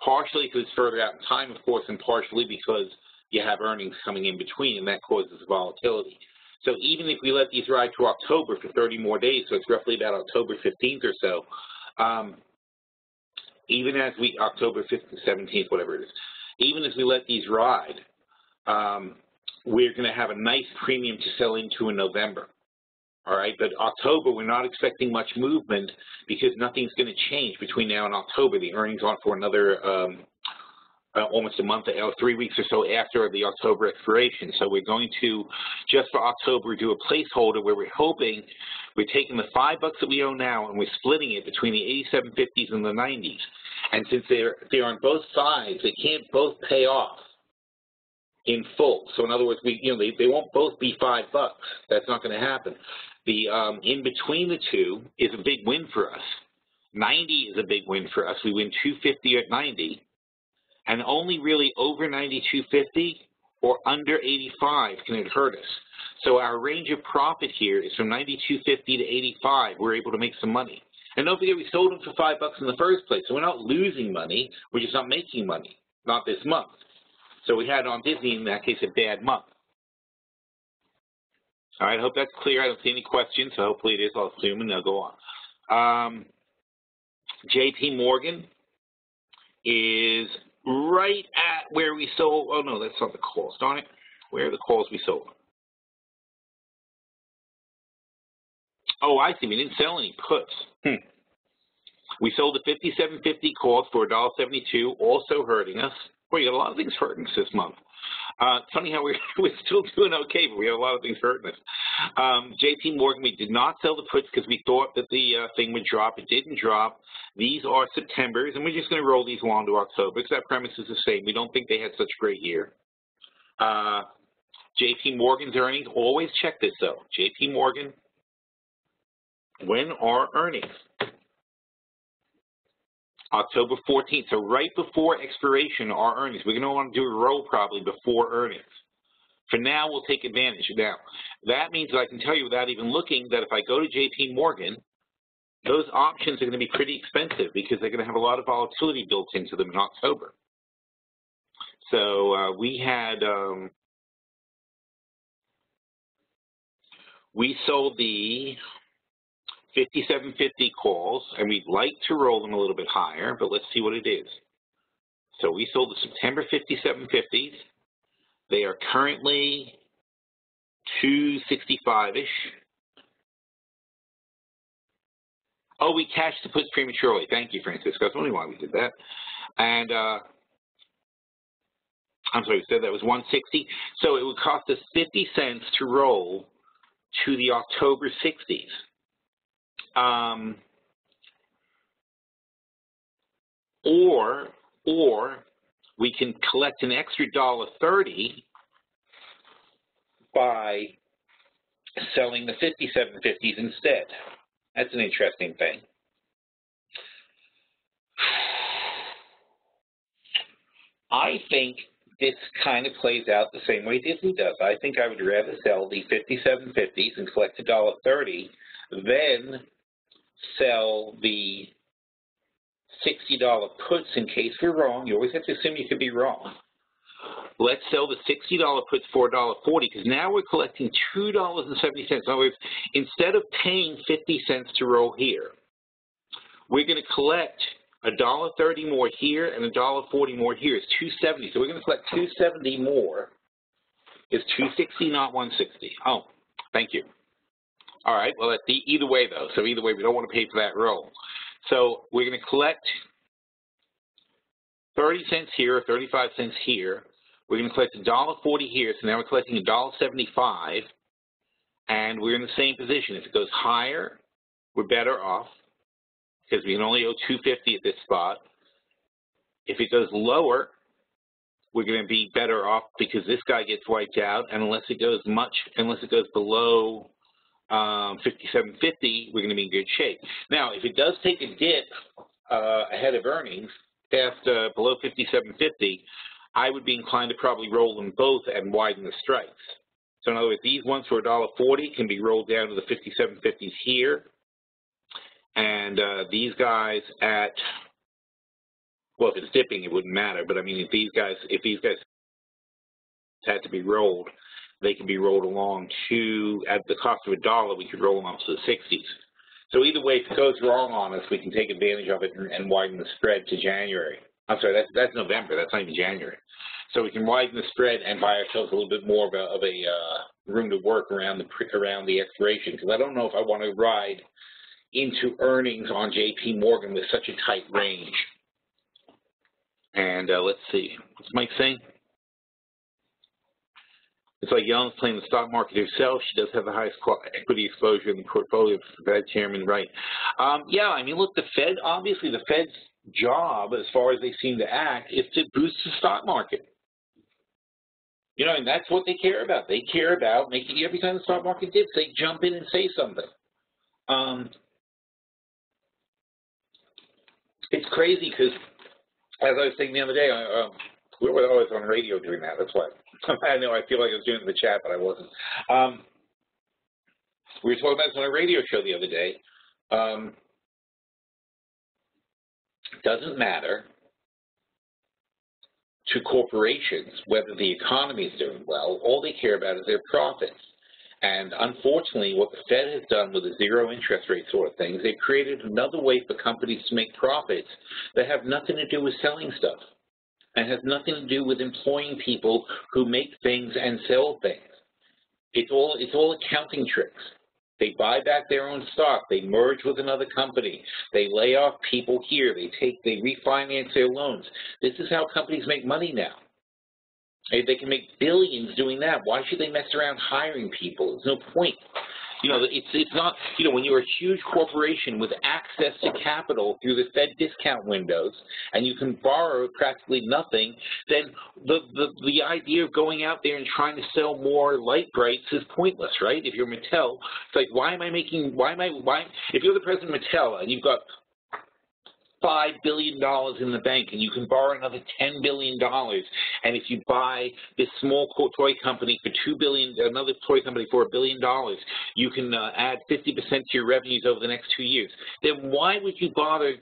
partially because it's further out in time, of course, and partially because you have earnings coming in between, and that causes volatility. So even if we let these ride to October for 30 more days, so it's roughly about October 15th or so, even as we, October 15th, 17th, whatever it is, even as we let these ride, we're going to have a nice premium to sell into in November, all right? But October, we're not expecting much movement because nothing's going to change between now and October. The earnings aren't for another almost a month or 3 weeks or so after the October expiration. So we're going to, just for October, do a placeholder where we're hoping we're taking the $5 that we owe now and we're splitting it between the 8750s and the 90s. And since they're on both sides, they can't both pay off in full. So in other words, they won't both be $5. That's not going to happen. The in between the two is a big win for us. 90 is a big win for us. We win $250 at 90, and only really over 92.50 or under 85 can it hurt us. So our range of profit here is from 92.50 to 85. We're able to make some money. And don't forget, we sold them for $5 in the first place. So we're not losing money. We're just not making money, not this month. So we had on Disney, in that case, a bad month. All right, I hope that's clear. I don't see any questions, so hopefully it is. I'll assume, and they'll go on. JP Morgan is right at where we sold. Oh, no, that's not the calls. Darn it. Where are the calls we sold? Oh, I see. We didn't sell any puts. We sold the 5750 calls for $1.72, also hurting us. Boy, you got a lot of things hurting us this month. It's funny how we're still doing okay, but we have a lot of things hurting us. JP Morgan, we did not sell the puts because we thought that the thing would drop. It didn't drop. These are September's, and we're just going to roll these along to October because that premise is the same. We don't think they had such a great year. JP Morgan's earnings, always check this though. JP Morgan, when are earnings? October 14th, so right before expiration are earnings. We're going to want to do a roll probably before earnings. For now, we'll take advantage. Now, that means that I can tell you without even looking that if I go to JP Morgan, those options are going to be pretty expensive because they're going to have a lot of volatility built into them in October. So we sold the 5750 calls, and we'd like to roll them a little bit higher, but let's see what it is. So we sold the September 5750s. They are currently 265-ish. Oh, we cashed the puts prematurely. Thank you, Francisco. That's only why we did that. And I'm sorry, we said that was 160. So it would cost us 50 cents to roll to the October 60s. Or we can collect an extra $1.30 by selling the 5750s instead. That's an interesting thing. I think this kind of plays out the same way Disney does. I think I would rather sell the 5750s and collect $1.30 than sell the $60 puts in case we're wrong. You always have to assume you could be wrong. Let's sell the $60 puts for $1.40 because now we're collecting $2.70. In other words, instead of paying 50 cents to roll here, we're going to collect $1.30 more here and $1.40 more here. It's $2.70. So we're going to collect $2.70 more. It's $2.60, not $1.60. Oh, thank you. All right. Well, that's either way though. So either way, we don't want to pay for that roll. So we're going to collect 30 cents here or 35 cents here. We're going to collect $1.40 here. So now we're collecting $1.75, and we're in the same position. If it goes higher, we're better off because we can only owe $2.50 at this spot. If it goes lower, we're going to be better off because this guy gets wiped out, and unless it goes below 5750, we're going to be in good shape. Now, if it does take a dip ahead of earnings past below 5750, I would be inclined to probably roll them both and widen the strikes. So in other words, these ones for $1.40 can be rolled down to the 5750s here, and these guys at, well, if it's dipping, it wouldn't matter. But I mean, if these guys had to be rolled, they can be rolled along to, at the cost of $1, we could roll them up to the 60s. So either way, if it goes wrong on us, we can take advantage of it and widen the spread to January. I'm sorry, that's November. That's not even January. So we can widen the spread and buy ourselves a little bit more of a room to work around the expiration. Because I don't know if I want to ride into earnings on JP Morgan with such a tight range. And let's see, what's Mike saying? It's like Yellen's playing the stock market herself. She does have the highest equity exposure in the portfolio of the Fed chairman, right? Yeah, I mean, look, the Fed, obviously the Fed's job, as far as they seem to act, is to boost the stock market. You know, and that's what they care about. They care about making, every time the stock market dips, they jump in and say something. It's crazy because, as I was saying the other day, we were always on radio doing that. That's why. I know I feel like I was doing it in the chat, but I wasn't. We were talking about this on a radio show the other day. It doesn't matter to corporations whether the economy is doing well. All they care about is their profits. And unfortunately, what the Fed has done with the zero interest rate sort of things, they've created another way for companies to make profits that have nothing to do with selling stuff and has nothing to do with employing people who make things and sell things. It's all accounting tricks. They buy back their own stock. They merge with another company. They lay off people here. They refinance their loans. This is how companies make money now. They can make billions doing that. Why should they mess around hiring people? There's no point. You know, it's not, you know, when you're a huge corporation with access to capital through the Fed discount windows and you can borrow practically nothing, then the idea of going out there and trying to sell more light brights is pointless, right? If you're Mattel, it's like, if you're the president of Mattel and you've got $5 billion in the bank, and you can borrow another $10 billion. And if you buy this small toy company for $2 billion, another toy company for $1 billion, you can add 50% to your revenues over the next 2 years. Then why would you bother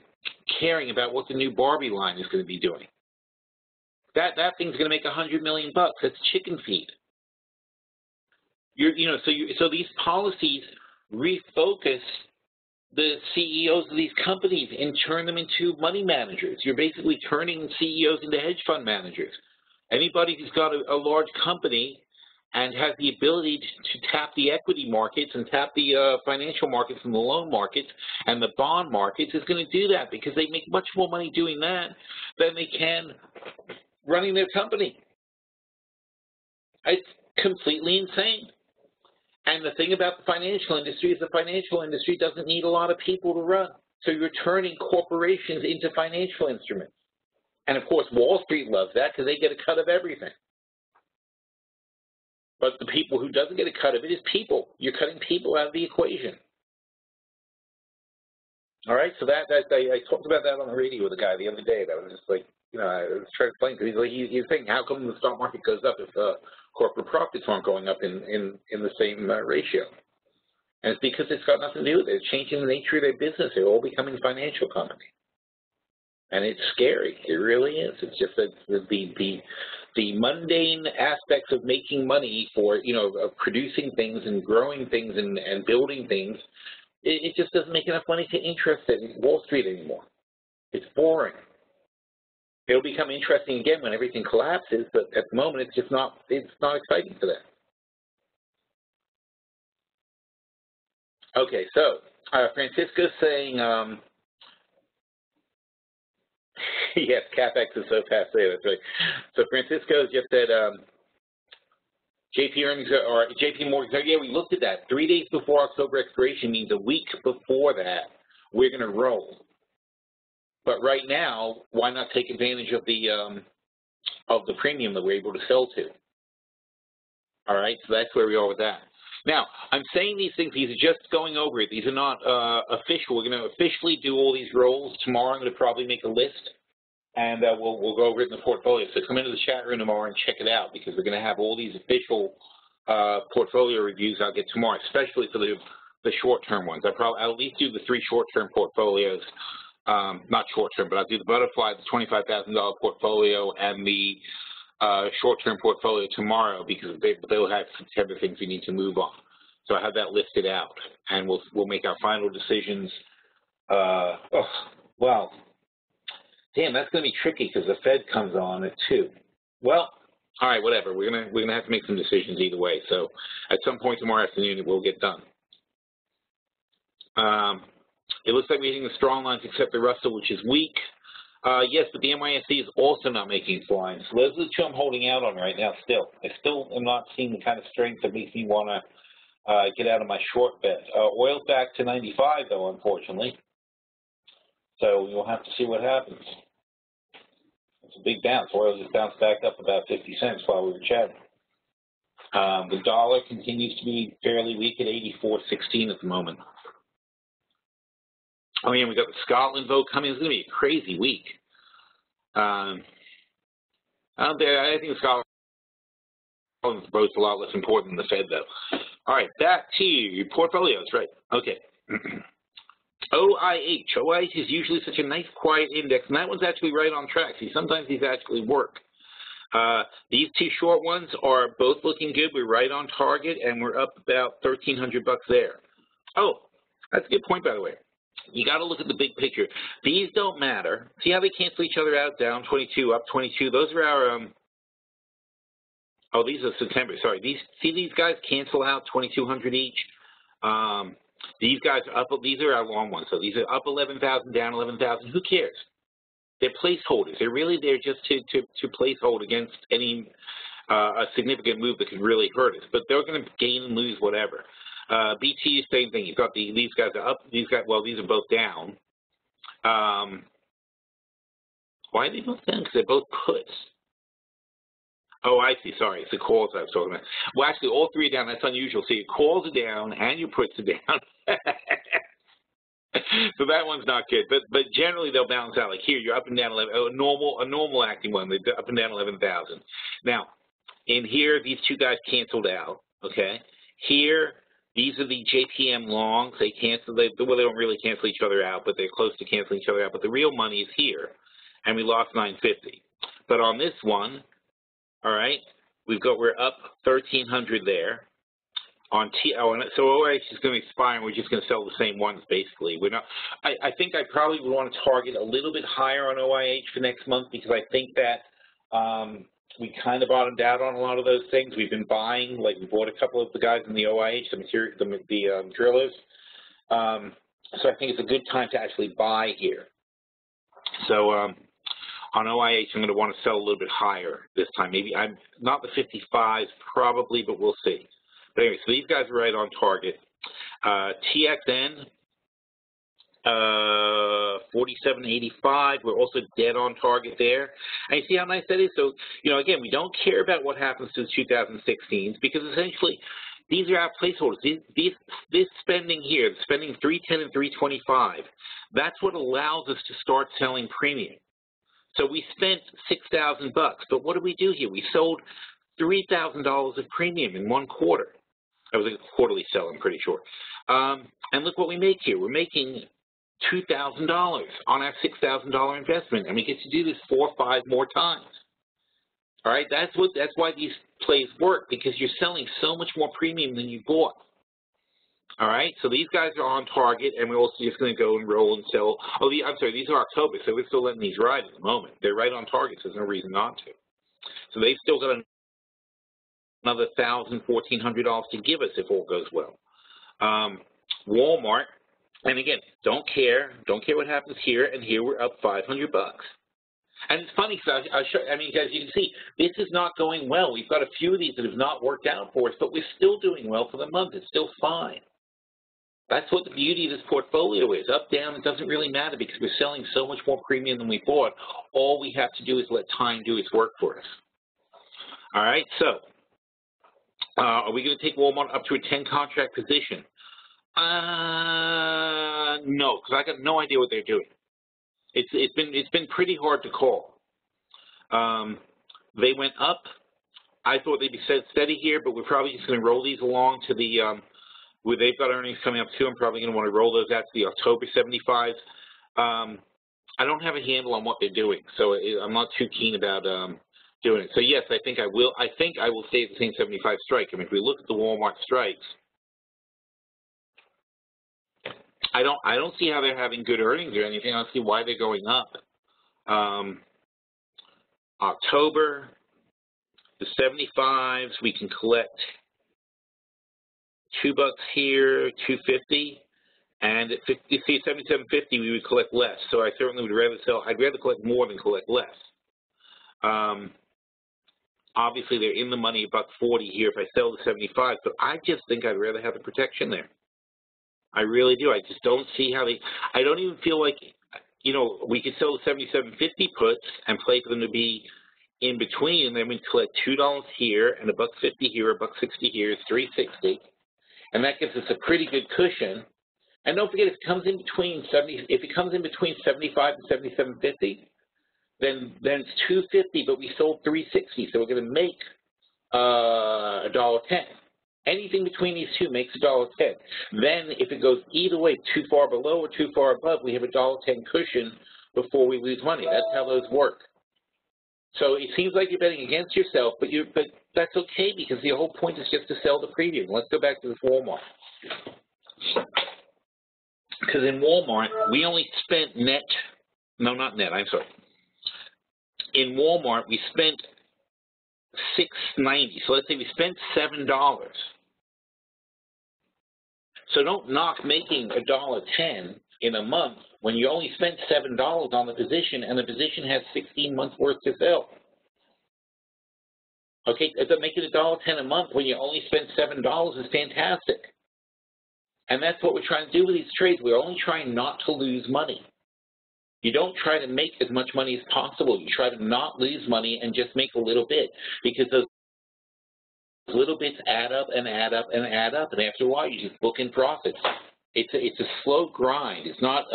caring about what the new Barbie line is going to be doing? That thing's going to make $100 million bucks. That's chicken feed. So these policies refocus the CEOs of these companies and turn them into money managers. You're basically turning CEOs into hedge fund managers. Anybody who's got a large company and has the ability to tap the equity markets and tap the financial markets and the loan markets and the bond markets is going to do that because they make much more money doing that than they can running their company. It's completely insane. And the thing about the financial industry is the financial industry doesn't need a lot of people to run. So you're turning corporations into financial instruments. And, of course, Wall Street loves that because they get a cut of everything. But the people who doesn't get a cut of it is people. You're cutting people out of the equation. All right, so I talked about that on the radio with a guy the other day. That was just like, I was trying to explain because he's saying, how come the stock market goes up if corporate profits aren't going up in the same ratio? And it's because it's got nothing to do with it. It's changing the nature of their business. They're all becoming financial companies. And it's scary. It really is. It's just that the mundane aspects of making money for, of producing things and growing things and building things, it just doesn't make enough money to interest in Wall Street anymore. It's boring. It'll become interesting again when everything collapses, but at the moment it's not exciting for them. Okay, so Francisco's saying, yes, CapEx is so fast there, that's right. So Francisco just said, JP Morgan, yeah, we looked at that. 3 days before October expiration means a week before that, we're going to roll. But right now, why not take advantage of the premium that we're able to sell to? All right, so that's where we are with that. Now, I'm saying these things, these are just going over it. These are not official. We're going to officially do all these rolls. Tomorrow I'm going to probably make a list, and we'll go over it in the portfolio. So come into the chat room tomorrow and check it out because we're going to have all these official portfolio reviews I'll get tomorrow, especially for the short-term ones. I'll at least do the 3 short-term portfolios. Not short-term, but I'll do the Butterfly, the $25,000 portfolio, and the short-term portfolio tomorrow because they'll have September things we need to move on. So I have that listed out, and we'll make our final decisions. Well, damn, that's going to be tricky because the Fed comes on at 2. Well, all right, whatever. We're gonna have to make some decisions either way. So at some point tomorrow afternoon, it will get done. It looks like we're hitting the strong lines except the Russell, which is weak. Yes, but the NYSE is also not making its lines. So those are the 2 I'm holding out on right now still. I still am not seeing the kind of strength that makes me want to get out of my short bet. Oil's back to 95, though, unfortunately. So we'll have to see what happens. It's a big bounce. Oil just bounced back up about 50 cents while we were chatting. The dollar continues to be fairly weak at 84.16 at the moment. Oh, yeah, we got the Scotland vote coming. It's going to be a crazy week. I think the Scotland vote's a lot less important than the Fed, though. All right, back to your portfolios, right? Okay. OIH. OIH is usually such a nice, quiet index, and that one's actually right on track. See, sometimes these actually work. These 2 short ones are both looking good. We're right on target, and we're up about $1,300 there. Oh, that's a good point, by the way. You got to look at the big picture. These don't matter. See how they cancel each other out? Down 22, up 22. Those are our. Oh, these are September. Sorry. These guys cancel out 2,200 each. These guys are up. These are our long ones. So these are up 11,000, down 11,000. Who cares? They're placeholders. They're really there just to placehold against any a significant move that could really hurt us. But they're going to gain and lose whatever. BT, same thing. You've got these guys are up. These guys, well, these are both down. Why are they both down? Because they're both puts. Oh, I see. Sorry, it's the calls I was talking about. Well, actually, all 3 are down. That's unusual. So your calls are down and your puts are down. So that one's not good. But generally they'll balance out. Like here, you're up and down 11. A normal acting one, they're up and down 11,000. Now, in here, these two guys canceled out. Okay. Here, these are the JPM longs. They cancel. Well, they don't really cancel each other out, but they're close to canceling each other out. But the real money is here, and we lost 950. But on this one, all right, we're up 1,300 there. So OIH is going to expire, and we're just going to sell the same ones basically. We're not. I think I probably would want to target a little bit higher on OIH for next month because I think that we kind of bottomed out on a lot of those things. We've been buying, like we bought a couple of the guys in the OIH, the drillers. So I think it's a good time to actually buy here. So on OIH, I'm going to want to sell a little bit higher this time. Maybe I'm not the 55s probably, but we'll see. But anyway, so these guys are right on target. TXN, 47.85. We're also dead on target there. And you see how nice that is? So, again, we don't care about what happens to the 2016s because essentially these are our placeholders. This spending here, the spending 310 and 325, that's what allows us to start selling premium. So we spent $6,000, but what did we do here? We sold $3,000 of premium in one quarter. That was a quarterly sell, I'm pretty sure. And look what we make here. We're making $2,000 on our $6,000 investment, and we get to do this 4 or 5 more times. All right, that's why these plays work, because you're selling so much more premium than you bought. All right, so these guys are on target, and we're also just going to go and roll and sell. Oh, I'm sorry, these are October, so we're still letting these ride at the moment. They're right on target, so there's no reason not to. So they've still got another $1,000, $1,400 to give us if all goes well. Walmart, and again, don't care what happens here, and here we're up $500. And it's funny because as you can see, this is not going well. We've got a few of these that have not worked out for us, but we're still doing well for the month. It's still fine. That's what the beauty of this portfolio is. Up, down, it doesn't really matter because we're selling so much more premium than we bought. All we have to do is let time do its work for us. All right, so are we going to take Walmart up to a 10-contract position? No, because I got no idea what they're doing. It's been pretty hard to call. They went up. I thought they'd be steady here, but we're probably just going to roll these along to the where they've got earnings coming up too. I'm probably going to want to roll those out to the October 75s. I don't have a handle on what they're doing, so I'm not too keen about doing it. So yes, I think I will. I think I will stay at the same 75 strike. I mean, if we look at the Walmart strikes, I don't see how they're having good earnings or anything. I don't see why they're going up. October, the 75s, we can collect $2 here, $2.50, and at 77.50 we would collect less. So I certainly would rather sell. I'd rather collect more than collect less. Obviously, they're in the money $1.40 here if I sell the 75, but I just think I'd rather have the protection there. I really do. I just don't see how I don't even feel like, we could sell the 77.50 puts and play for them to be in between, and then we collect $2 here and $1.50 here, $1.60 here is $3.60, and that gives us a pretty good cushion. And don't forget, if it comes in between 75 and 77.50, then it's $2.50, but we sold $3.60, so we're going to make $1.10. Anything between these two makes $1.10. Then, if it goes either way, too far below or too far above, we have a $1.10 cushion before we lose money. That's how those work. So it seems like you're betting against yourself, but that's okay because the whole point is just to sell the premium. Let's go back to this Walmart. Because in Walmart, we only spent net, no, not net, I'm sorry. In Walmart, we spent $6.90. So let's say we spent $7. So don't knock making $1.10 in a month when you only spent $7 on the position and the position has 16 months worth to sell. Okay, making $1.10 a month when you only spent $7 is fantastic. And that's what we're trying to do with these trades. We're only trying not to lose money. You don't try to make as much money as possible. You try to not lose money and just make a little bit, because those little bits add up and add up and add up, and after a while you just book in profits. it's a slow grind. It's not.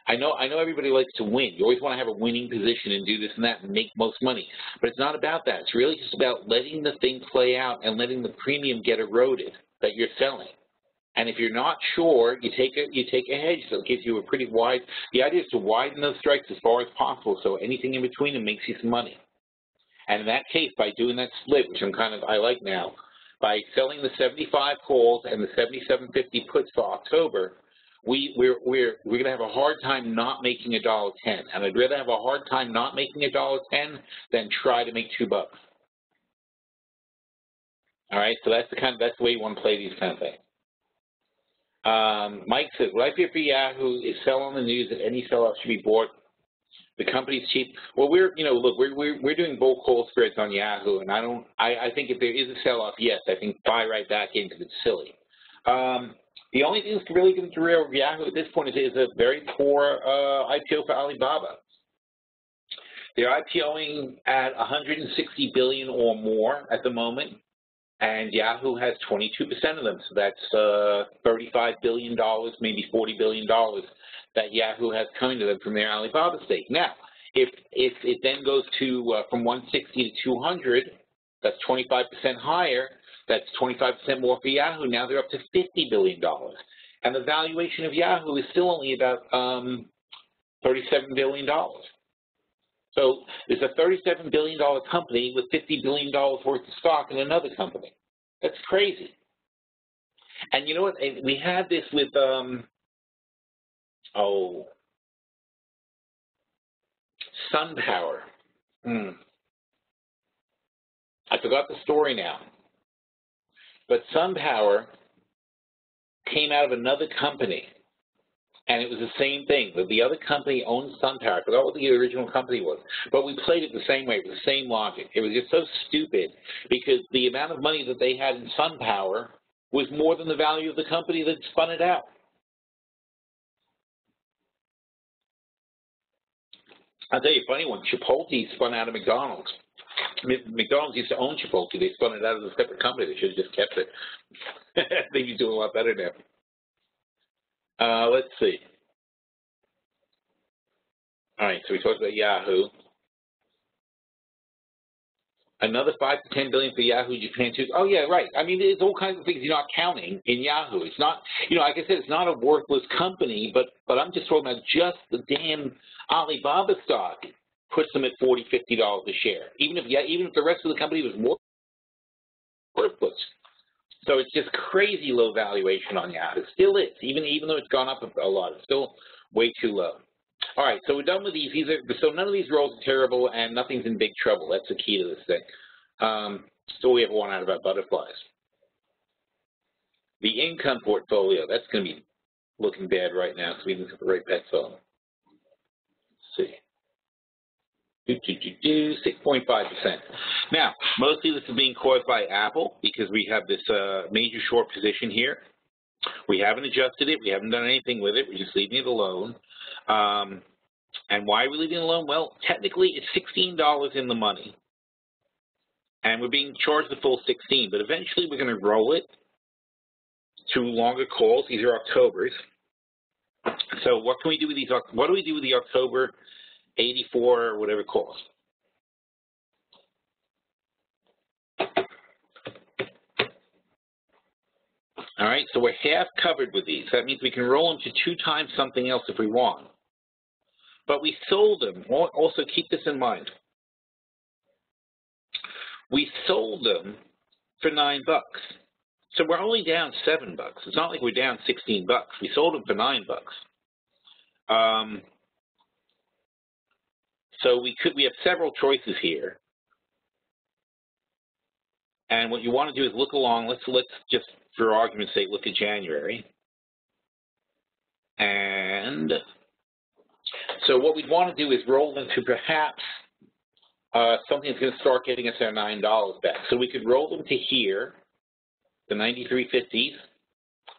I know everybody likes to win. You always want to have a winning position and do this and that and make most money. But it's not about that. It's really just about letting the thing play out and letting the premium get eroded that you're selling. And if you're not sure, you take a hedge that gives you a pretty wide. The idea is to widen those strikes as far as possible, so anything in between them makes you some money. And in that case, by doing that split, which I like now, by selling the 75 calls and the 77.50 puts for October, we're going to have a hard time not making $1.10, and I'd rather have a hard time not making $1.10 than try to make $2. All right, so that's the way you want to play these kind of things. Mike says, what I fear for Yahoo is sell on the news that any sell-off should be bought. The company's cheap. Well, we're doing bull call spreads on Yahoo, and I think if there is a sell-off, yes, I think buy right back in because it's silly. The only thing that's really going to derail Yahoo at this point is a very poor IPO for Alibaba. They're IPOing at $160 billion or more at the moment, and Yahoo has 22% of them, so that's $35 billion, maybe $40 billion that Yahoo has coming to them from their Alibaba stake. Now, if it then goes to from 160 to 200, that's 25% higher. That's 25% more for Yahoo. Now they're up to $50 billion. And the valuation of Yahoo is still only about $37 billion. So there's a $37 billion company with $50 billion worth of stock in another company. That's crazy. And you know what? We had this with, SunPower. I forgot the story now. But SunPower came out of another company, and it was the same thing. The other company owned SunPower. I forgot what the original company was, but we played it the same way, with the same logic. It was just so stupid because the amount of money that they had in SunPower was more than the value of the company that spun it out. I'll tell you a funny one. Chipotle spun out of McDonald's. McDonald's used to own Chipotle. They spun it out as a separate company. They should have just kept it. They'd be doing a lot better now. Let's see. All right, so we talked about Yahoo. Another $5 to $10 billion for Yahoo Japan too. Oh yeah, right. I mean, there's all kinds of things you're not counting in Yahoo. It's not, like I said, it's not a worthless company, but I'm just talking about just the damn Alibaba stock puts them at $40, $50 a share. Even if the rest of the company was more worthless. So it's just crazy low valuation on Yahoo. Still is, even though it's gone up a lot, it's still way too low. All right, so we're done with these. So none of these roles are terrible, and nothing's in big trouble. That's the key to this thing. So we have one out about butterflies. The income portfolio, that's going to be looking bad right now, so we didn't have the right bets on. Let's see. 6.5%. Now, mostly this is being caused by Apple because we have this major short position here. We haven't adjusted it. We haven't done anything with it. We're just leaving it alone. And why are we leaving it alone? Well, technically, it's $16 in the money. And we're being charged the full 16, but eventually we're going to roll it to longer calls. These are Octobers. So what can we do with these? What do we do with the October 84 or whatever calls? All right, so we're half covered with these. That means we can roll them to 2 times something else if we want. But we sold them. Also, keep this in mind. We sold them for $9. So we're only down $7. It's not like we're down $16. We sold them for $9. So we have several choices here. And what you want to do is look along. Let's just, for argument's sake, look at January. And so what we'd want to do is roll them to perhaps something that's going to start getting us our $9 back. So we could roll them to here, the 93.50s,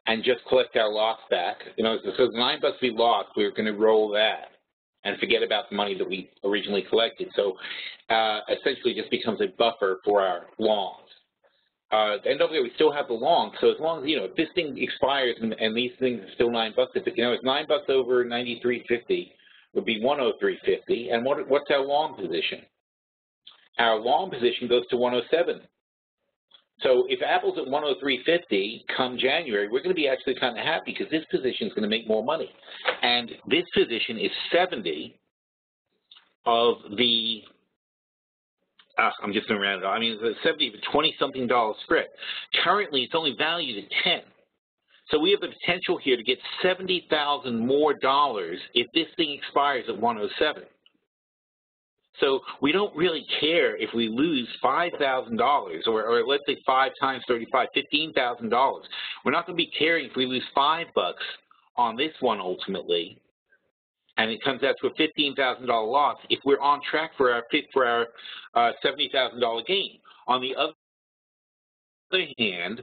and just collect our loss back. So the $9 we lost, we were going to roll that and forget about the money that we originally collected. So essentially it just becomes a buffer for our longs. And don't forget, we still have the long. So as long as, if this thing expires and these things are still $9, if it's $9 over 93.50 would be 103.50. And what's our long position? Our long position goes to 107. So if Apple's at 103.50 come January, we're going to be actually kind of happy because this position is going to make more money. And this position is 70 of the, I'm just going to round it off. I mean, it's 70 of a $20-something spread. Currently, it's only valued at 10. So we have the potential here to get $70,000 more if this thing expires at 107. So we don't really care if we lose $5,000 or let's say 5 times 35, $15,000. We're not going to be caring if we lose $5 on this one ultimately, and it comes out to a $15,000 loss if we're on track for our $70,000 gain. On the other hand,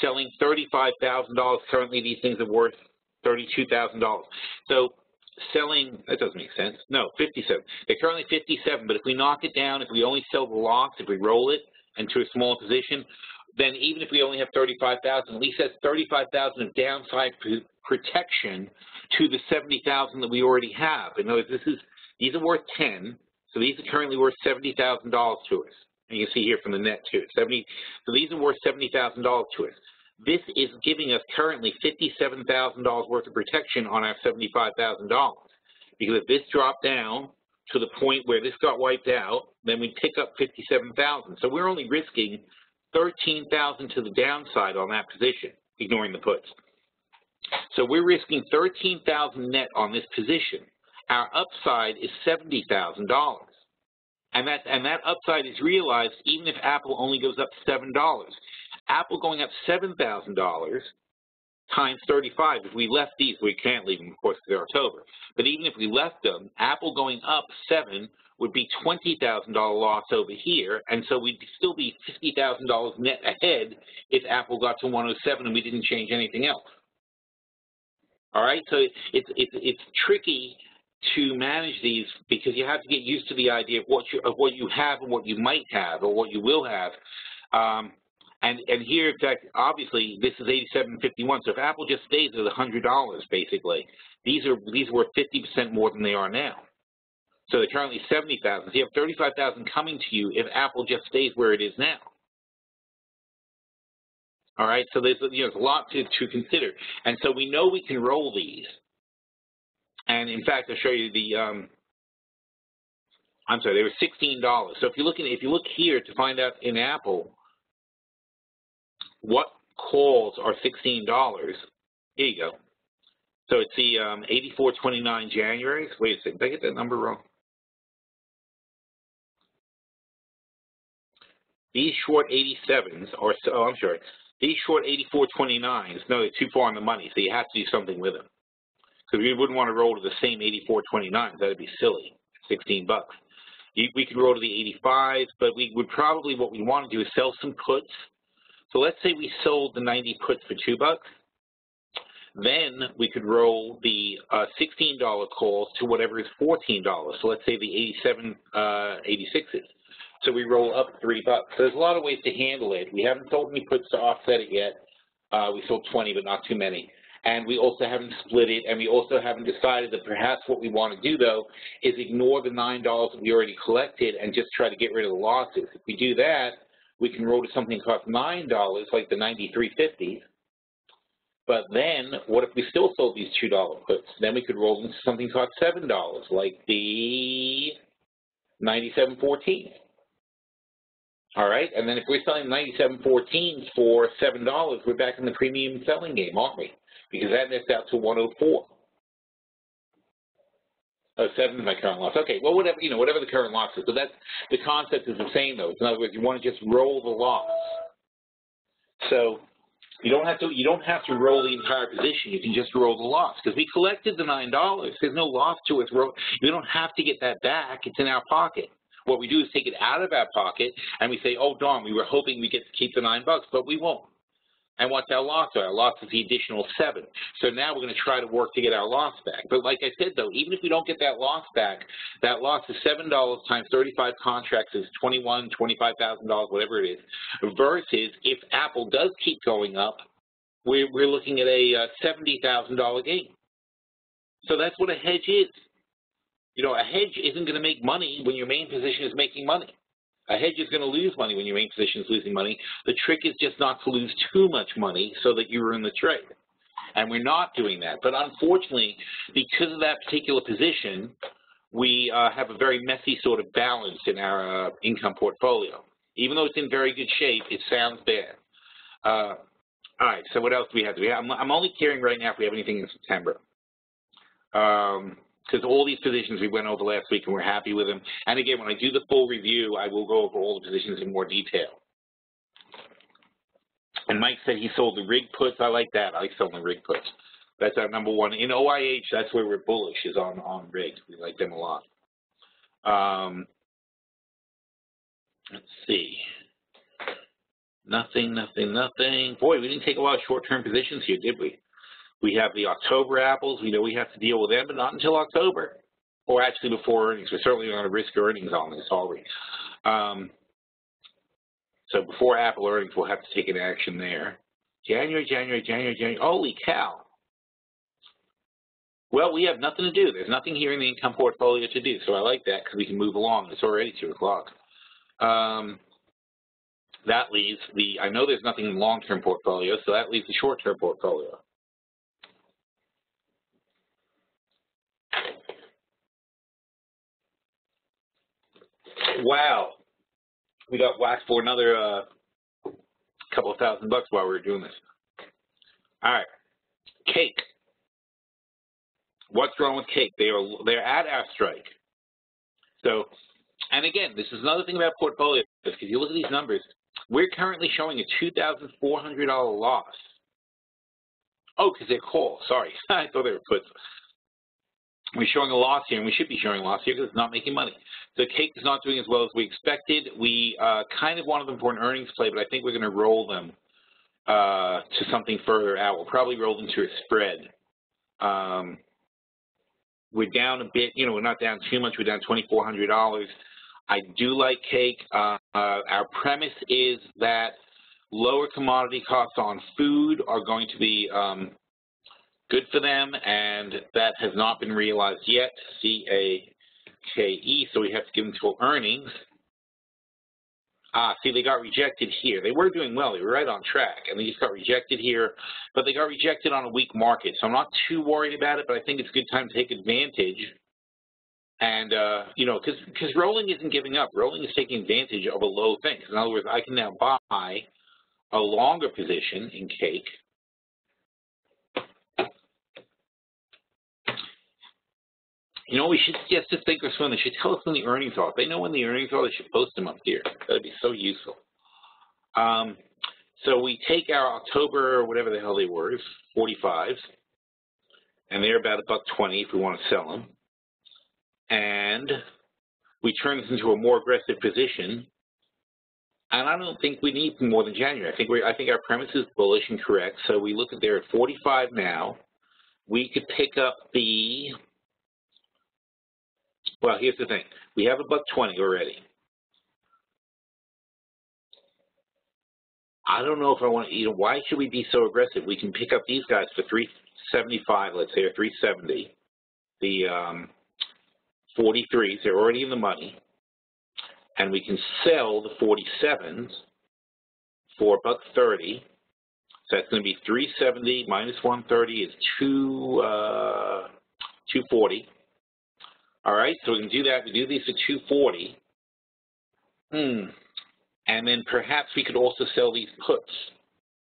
selling $35,000, currently these things are worth $32,000. So selling, that doesn't make sense. No, 57. They're currently 57, but if we knock it down, if we only sell the loss, if we roll it into a small position, then even if we only have 35,000, at least that's 35,000 of downside protection to the 70,000 that we already have. In other words, these are worth 10, so these are currently worth $70,000 to us. And you can see here from the net too. So these are worth $70,000 to us. This is giving us currently $57,000 worth of protection on our $75,000. Because if this dropped down to the point where this got wiped out, then we pick up $57,000. So we're only risking $13,000 to the downside on that position, ignoring the puts. So we're risking $13,000 net on this position. Our upside is $70,000. And that upside is realized even if Apple only goes up $7. Apple going up $7,000 times 35. If we left these, we can't leave them, of course, because they're October. But even if we left them, Apple going up 7 would be $20,000 loss over here, and so we'd still be $50,000 net ahead if Apple got to 107 and we didn't change anything else. All right, so it's tricky to manage these because you have to get used to the idea of what you have and what you might have or what you will have. And here, in fact, obviously, this is 87.51. So if Apple just stays at $100, basically, these are worth 50% more than they are now. So they're currently 70,000. So you have 35,000 coming to you if Apple just stays where it is now. All right. So there's a lot to consider, and so we know we can roll these. And in fact, I'll show you the. I'm sorry, they were $16. So if you look here to find out in Apple what calls are $16, here you go. So it's the 84.29 January. Wait a second, did I get that number wrong? These short 87s are, oh, I'm sorry. These short 84.29s, no, they're too far on the money, so you have to do something with them. Because we wouldn't want to roll to the same 84.29s. That would be silly, $16. We could roll to the 85s, but we would probably, what we want to do is sell some puts. So let's say we sold the 90 puts for $2. Then we could roll the $16 calls to whatever is $14. So let's say the 86s. So we roll up $3. So there's a lot of ways to handle it. We haven't sold any puts to offset it yet. We sold 20, but not too many. And we also haven't split it, and we also haven't decided that perhaps what we want to do, though, is ignore the $9 that we already collected and just try to get rid of the losses. If we do that, we can roll to something that costs $9, like the 93.50s. But then, what if we still sold these $2 puts? Then we could roll into something that costs $7, like the 97.14. All right, and then if we're selling 97.14s for $7, we're back in the premium selling game, aren't we? Because that nets out to 104. Oh, 7 is my current loss. Okay, well, whatever the current loss is. So that's the concept is the same, though. In other words, you want to just roll the loss. So you don't have to roll the entire position. You can just roll the loss because we collected the $9. There's no loss to it. We don't have to get that back. It's in our pocket. What we do is take it out of our pocket and we say, oh, darn, we were hoping we get to keep the $9, but we won't. And what's our loss? Our loss is the additional 7. So now we're going to try to work to get our loss back. But like I said, though, even if we don't get that loss back, that loss is $7 times 35 contracts is $21,000, $25,000, whatever it is, versus if Apple does keep going up, we're looking at a $70,000 gain. So that's what a hedge is. You know, a hedge isn't going to make money when your main position is making money. A hedge is going to lose money when your main position is losing money. The trick is just not to lose too much money so that you ruin the trade. And we're not doing that. But unfortunately, because of that particular position, we have a very messy sort of balance in our income portfolio. Even though it's in very good shape, it sounds bad. All right, so what else do we have? I'm only caring right now if we have anything in September. Because all these positions we went over last week and we're happy with them. And again, when I do the full review, I will go over all the positions in more detail. And Mike said he sold the rig puts. I like that. I like selling the rig puts. That's our number one. In OIH, that's where we're bullish, is on rigs. We like them a lot. Let's see. Nothing. Boy, we didn't take a lot of short-term positions here, did we? We have the October apples. We know we have to deal with them, but not until October, or actually before earnings. We're certainly going to risk earnings on this, are we? So before Apple earnings, we'll have to take an action there. January. Holy cow. Well, we have nothing to do. There's nothing here in the income portfolio to do, so I like that because we can move along. It's already 2 o'clock. That leaves I know there's nothing in the long-term portfolio, so that leaves the short-term portfolio. Wow, we got whacked for another couple of $1,000 while we were doing this. All right, cake. What's wrong with cake? They're at our strike. So, and again, this is another thing about portfolios. If you look at these numbers, we're currently showing a $2,400 loss. Oh, because they're calls. Sorry, I thought they were puts. We're showing a loss here, and we should be showing a loss here because it's not making money. So cake is not doing as well as we expected. We kind of wanted them for an earnings play, but I think we're going to roll them to something further out. We'll probably roll them to a spread. We're down a bit. You know, we're not down too much. We're down $2,400. I do like cake. Our premise is that lower commodity costs on food are going to be good for them, and that has not been realized yet. C-A-K-E, so we have to give them till earnings. See, they got rejected here. They were doing well. They were right on track, and they just got rejected here, but they got rejected on a weak market, so I'm not too worried about it, but I think it's a good time to take advantage. And, you know, because rolling isn't giving up. Rolling is taking advantage of a low thing. In other words, I can now buy a longer position in cake. You know, we should just think of when they should tell us when the earnings are. If they know when the earnings are, they should post them up here. That would be so useful. So we take our October, or whatever the hell they were, 45s, and they're about $1.20 if we want to sell them. And we turn this into a more aggressive position. And I don't think we need more than January. I think our premise is bullish and correct. So we look at there at 45 now. We could pick up the. Well, here's the thing. We have $1.20 already. I don't know if I want to, you know, why should we be so aggressive? We can pick up these guys for $3.75, let's say, or $3.70. The 43s, they're already in the money. And we can sell the 47s for $1.30. So that's going to be $3.70 minus $1.30 is $2.40. All right, so we can do that. We do these at $2.40. And then perhaps we could also sell these puts.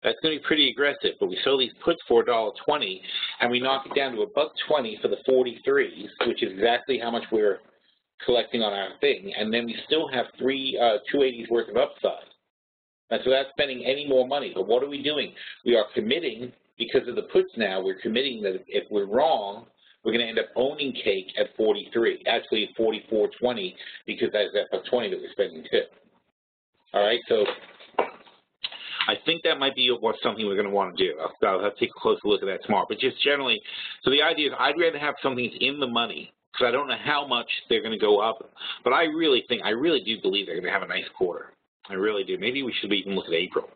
That's going to be pretty aggressive, but we sell these puts for $1.20, and we knock it down to $1.20 for the 43s, which is exactly how much we're collecting on our thing, and then we still have $2.80s worth of upside. And so that's spending any more money. But what are we doing? We are committing, because of the puts now, we're committing that if we're wrong, we're going to end up owning cake at 43, actually at 44.20, because that's that $1.20 that we're spending too. All right, so I think that might be something we're going to want to do. I'll have to take a closer look at that tomorrow. But just generally, so the idea is I'd rather have something that's in the money because I don't know how much they're going to go up. But I really do believe they're going to have a nice quarter. I really do. Maybe we should even look at April.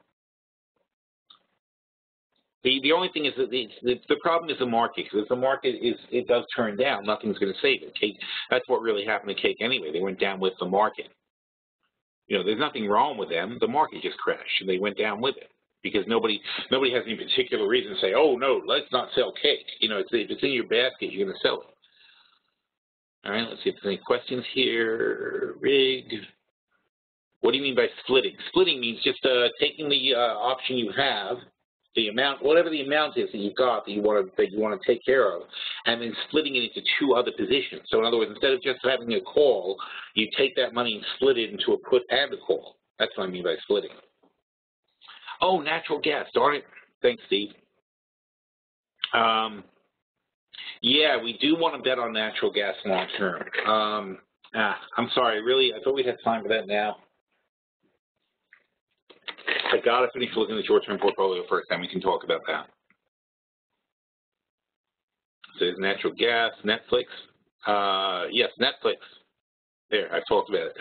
The only thing is that the problem is the market, because if the market it does turn down, nothing's going to save it. Cake, that's what really happened to Cake anyway. They went down with the market. You know, there's nothing wrong with them. The market just crashed, and they went down with it because nobody has any particular reason to say, oh no, let's not sell Cake. You know, if it's in your basket, you're going to sell it. All right, let's see if there's any questions here. Rig. What do you mean by splitting? Splitting means just taking the option you have, the amount, whatever the amount is that you've got that you want to take care of, and then splitting it into two other positions. So in other words, instead of just having a call, you take that money and split it into a put and a call. That's what I mean by splitting. Oh, natural gas, darn it. Thanks, Steve. Yeah, we do want to bet on natural gas long term. I'm sorry, really, I thought we had time for that now. I got to finish looking at the short-term portfolio first, then we can talk about that. So there's natural gas, Netflix. Yes, Netflix. There, I've talked about it.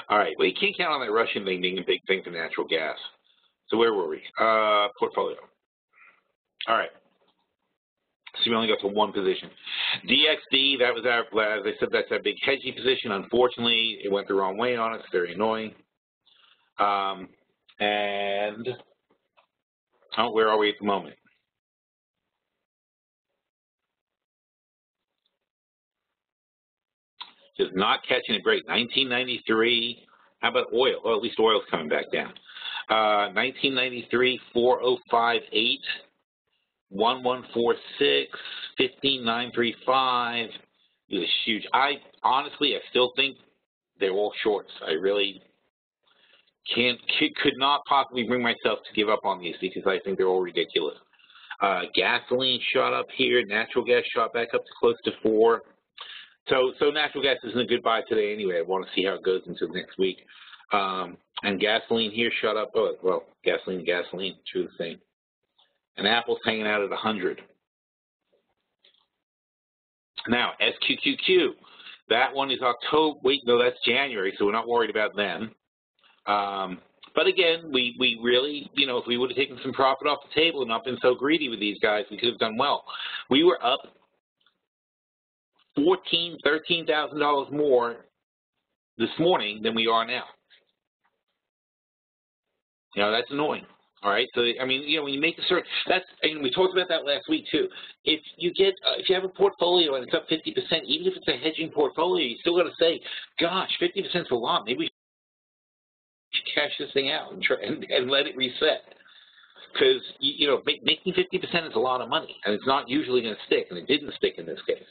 All right, well, you can't count on that Russian thing being a big thing for natural gas. So where were we? Portfolio. All right. So we only got to one position. DXD, that was our, as I said, that's our big hedging position. Unfortunately, it went the wrong way on us. Very annoying. And where are we at the moment? Just not catching a break. 1993. How about oil? Well, at least oil's coming back down. 1993, 4058. 1146, 15935. It was huge. Honestly, I still think they're all shorts. I really could not possibly bring myself to give up on these because I think they're all ridiculous. Gasoline shot up here. Natural gas shot back up to close to 4. So natural gas isn't a good buy today anyway. I want to see how it goes into next week. And gasoline here shot up. Oh, well, gasoline, true thing. And Apple's hanging out at 100. Now, SQQQ, that one is October. Wait, no, that's January, so we're not worried about them. But again, we really, you know, if we would have taken some profit off the table and not been so greedy with these guys, we could have done well. We were up $14,000, $13,000 more this morning than we are now. You know, that's annoying. All right, so I mean, you know, when you make a certain, that's, and we talked about that last week too. If you have a portfolio and it's up 50%, even if it's a hedging portfolio, you still got to say, gosh, 50% is a lot. Maybe we should cash this thing out and let it reset. Because you know, making 50% is a lot of money, and it's not usually going to stick, and it didn't stick in this case.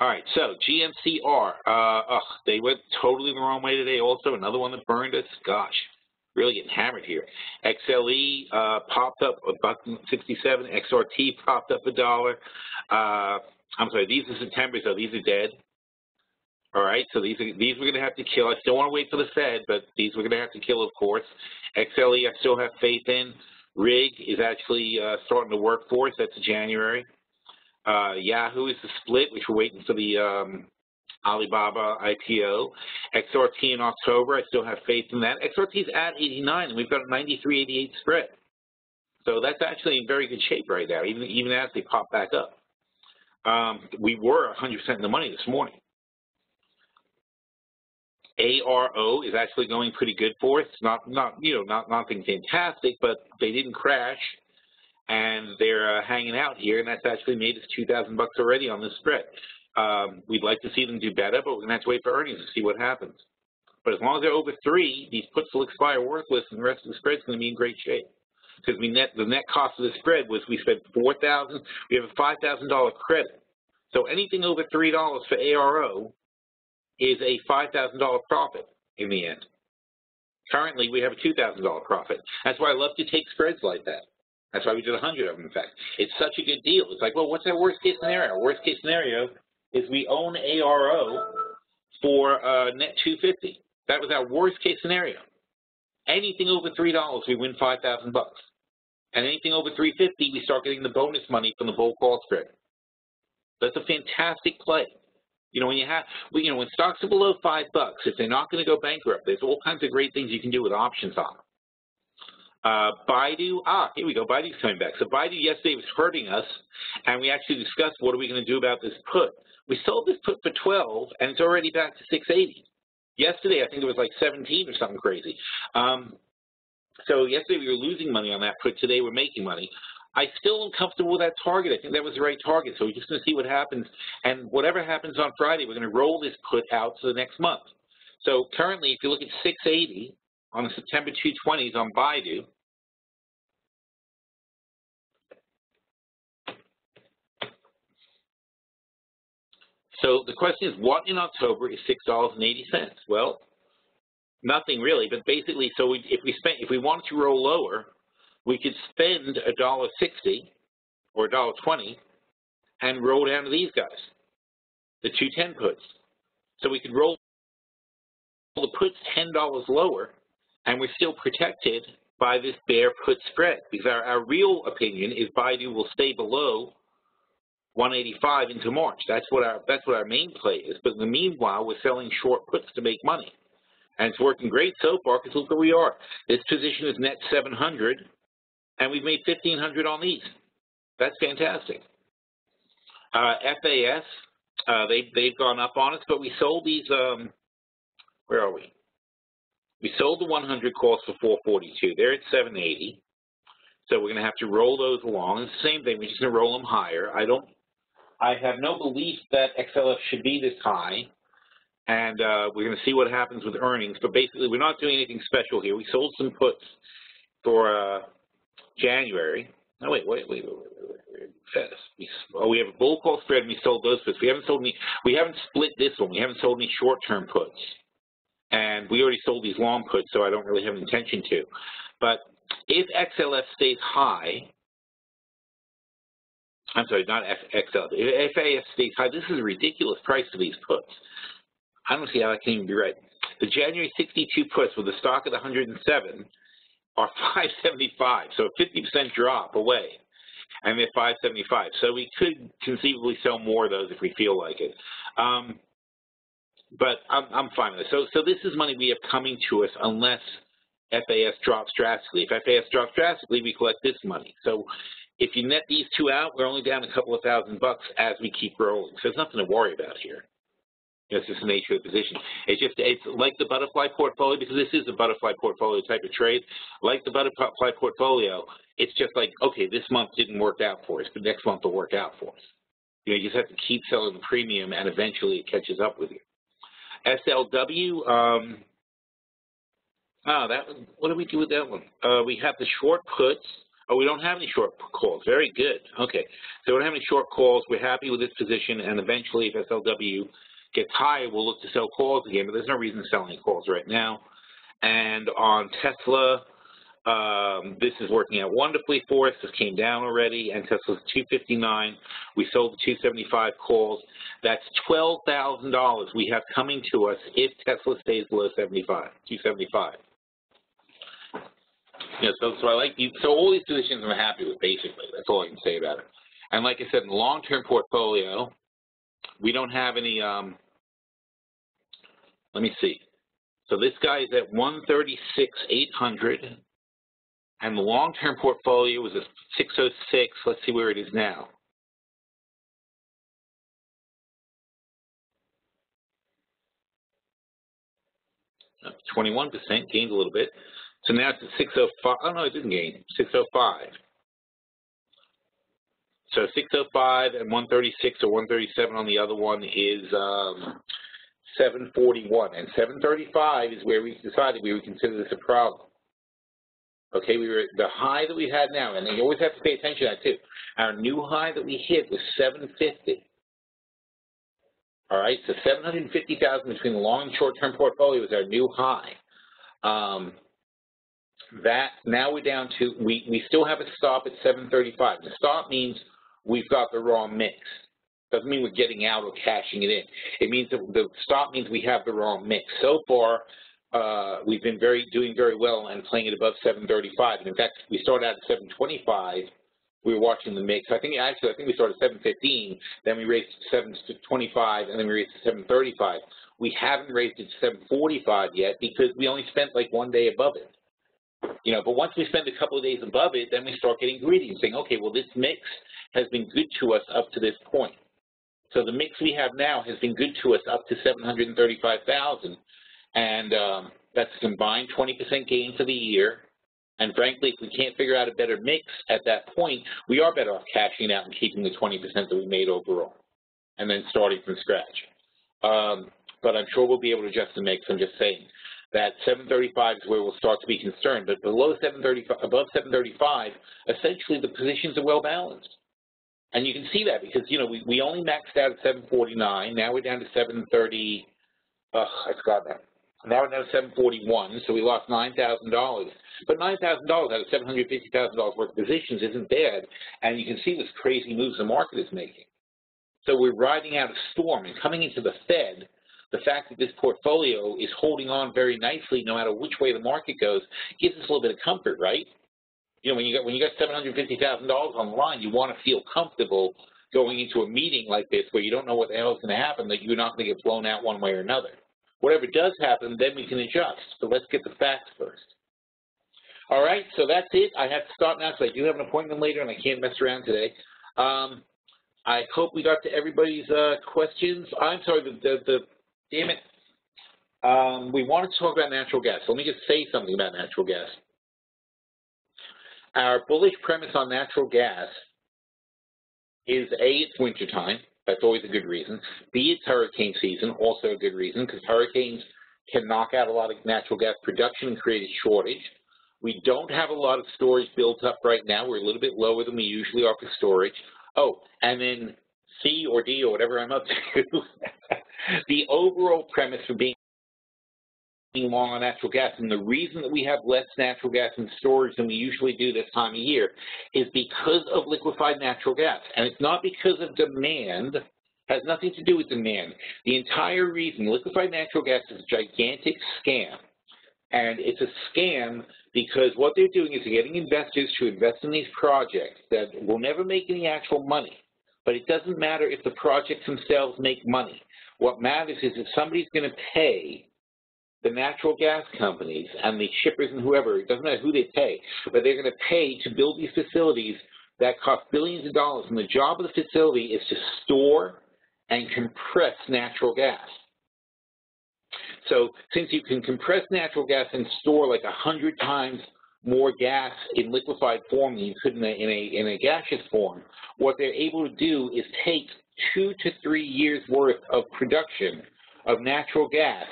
All right, so GMCR, they went totally the wrong way today. Also, another one that burned us. Gosh. Really getting hammered here. XLE popped up $1.67. XRT popped up $1. I'm sorry, these are September, so these are dead. All right, so these we're going to have to kill. I still want to wait for the Fed, but these we're going to have to kill, of course. XLE, I still have faith in. RIG is actually starting to work for us. That's January. Yahoo is the split, which we're waiting for the Alibaba IPO. XRT in October, I still have faith in that. XRT is at 89, and we've got a 93.88 spread. So that's actually in very good shape right now, even as they pop back up. We were 100% in the money this morning. ARO is actually going pretty good for us. Not nothing fantastic, but they didn't crash, and they're hanging out here, and that's actually made us $2,000 already on this spread. We'd like to see them do better, but we're going to have to wait for earnings to see what happens. But as long as they're over 3, these puts will expire worthless, and the rest of the spread's going to be in great shape. Because the net cost of the spread was we spent $4,000. We have a $5,000 credit. So anything over $3 for ARO is a $5,000 profit in the end. Currently, we have a $2,000 profit. That's why I love to take spreads like that. That's why we did 100 of them, in fact. It's such a good deal. It's like, well, what's our worst-case scenario? Our worst-case scenario is we own ARO for net 250. That was our worst case scenario. Anything over $3, we win $5,000 bucks. And anything over 350, we start getting the bonus money from the bull call spread. That's a fantastic play. You know, when stocks are below $5, if they're not going to go bankrupt, there's all kinds of great things you can do with options on them. Baidu, here we go. Baidu's coming back. So Baidu yesterday was hurting us, and we actually discussed what are we going to do about this put. We sold this put for 12, and it's already back to 680. Yesterday, I think it was like 17 or something crazy. So yesterday we were losing money on that put. Today we're making money. I still am comfortable with that target. I think that was the right target. So we're just going to see what happens. And whatever happens on Friday, we're going to roll this put out to the next month. So currently, if you look at 680 on the September 220s on Baidu, so the question is, what in October is $6.80? Well, nothing really, but basically, so if we wanted to roll lower, we could spend $1.60 or $1.20 and roll down to these guys, the 210 puts. So we could roll the puts $10 lower, and we're still protected by this bear put spread, because our real opinion is Baidu will stay below 185 into March. That's what our main play is. But in the meanwhile, we're selling short puts to make money. And it's working great so far, because look where we are. This position is net 700, and we've made 1,500 on these. That's fantastic. FAS, they've gone up on us, but we sold these, where are we? We sold the 100 calls for 442. They're at 780. So we're going to have to roll those along. It's the same thing. We're just going to roll them higher. I have no belief that XLF should be this high. And we're going to see what happens with earnings. But basically, we're not doing anything special here. We sold some puts for January. No, wait. Fast. We have a bull call spread, and we sold those puts. We haven't split this one. We haven't sold any short-term puts. And we already sold these long puts, so I don't really have an intention to. But if XLF stays high, I'm sorry, not XLF. If FAS stays high, this is a ridiculous price for these puts. I don't see how that can even be right. The January 62 puts with a stock at 107 are 575, so a 50% drop away, and they're 575. So we could conceivably sell more of those if we feel like it. But I'm fine with it. So this is money we have coming to us unless FAS drops drastically. If FAS drops drastically, we collect this money. So if you net these two out, we're only down a couple of $1,000 as we keep rolling. So there's nothing to worry about here. It's just the nature of the position. It's like the butterfly portfolio, because this is a butterfly portfolio type of trade. Like the butterfly portfolio, it's just like, okay, this month didn't work out for us, but next month will work out for us. You just have to keep selling the premium, and eventually it catches up with you. SLW, what do we do with that one? We have the short puts. Oh, we don't have any short calls. Very good. Okay, so we don't have any short calls. We're happy with this position, and eventually, if SLW gets higher, we'll look to sell calls again, but there's no reason to sell any calls right now. And on Tesla, this is working out wonderfully for us. This came down already, and Tesla's 259. We sold the 275 calls. That's $12,000 we have coming to us if Tesla stays below 275. Yeah, so I like these. So all these positions I'm happy with, basically. That's all I can say about it. And like I said, in the long-term portfolio, we don't have any, let me see. So this guy is at 136,800, and the long-term portfolio was at 606. Let's see where it is now. Up 21%, gained a little bit. So now it's at 605. Oh, no, it didn't gain. 605. So 605 and 136 or 137 on the other one is 741. And 735 is where we decided we would consider this a problem. Okay, we were at the high that we had now, and you always have to pay attention to that too. Our new high that we hit was 750. All right, so 750,000 between the long and short-term portfolio is our new high. That now we're down to, we still have a stop at 735. The stop means we've got the wrong mix. Doesn't mean we're getting out or cashing it in. It means that the stop means we have the wrong mix. So far, we've been doing very well and playing it above 735. And in fact, we started out at 725. We were watching the mix. I think we started at 715. Then we raised it to 725, and then we raised it to 735. We haven't raised it to 745 yet because we only spent like 1 day above it. You know, but once we spend a couple of days above it, then we start getting greedy and saying, okay, well, this mix has been good to us up to this point. So the mix we have now has been good to us up to 735,000, and that's a combined 20% gain for the year. And frankly, if we can't figure out a better mix at that point, we are better off cashing out and keeping the 20% that we made overall, and then starting from scratch. But I'm sure we'll be able to adjust the mix. I'm just saying that 735 is where we'll start to be concerned. But below 735, above 735, essentially the positions are well balanced. And you can see that because, you know, we only maxed out at 749. Now we're down to 730. I forgot that. Now we're down to 741, so we lost $9,000. But $9,000 out of $750,000 worth of positions isn't bad, and you can see this crazy moves the market is making. So we're riding out a storm, and coming into the Fed, the fact that this portfolio is holding on very nicely no matter which way the market goes gives us a little bit of comfort, right? You know, when you got $750,000 on the line, you want to feel comfortable going into a meeting like this where you don't know what the hell is going to happen, that you're not going to get blown out one way or another. Whatever does happen, then we can adjust. So let's get the facts first. All right, so that's it. I have to stop now because I do have an appointment later and I can't mess around today. I hope we got to everybody's questions. I'm sorry, damn it. We wanted to talk about natural gas. So let me just say something about natural gas. Our bullish premise on natural gas is A, it's wintertime. That's always a good reason. B, it's hurricane season, also a good reason, because hurricanes can knock out a lot of natural gas production and create a shortage. We don't have a lot of storage built up right now. We're a little bit lower than we usually are for storage. Oh, and then C or D or whatever I'm up to, the overall premise for being long on natural gas, and the reason that we have less natural gas in storage than we usually do this time of year is because of liquefied natural gas. And it's not because of demand, it has nothing to do with demand. The entire reason liquefied natural gas is a gigantic scam. And it's a scam because what they're doing is they're getting investors to invest in these projects that will never make any actual money. But it doesn't matter if the projects themselves make money. What matters is if somebody's going to pay the natural gas companies and the shippers and whoever, it doesn't matter who they pay, but they're going to pay to build these facilities that cost billions of dollars. And the job of the facility is to store and compress natural gas. So since you can compress natural gas and store like 100 times more gas in liquefied form than you could in a gaseous form, what they're able to do is take 2 to 3 years worth of production of natural gas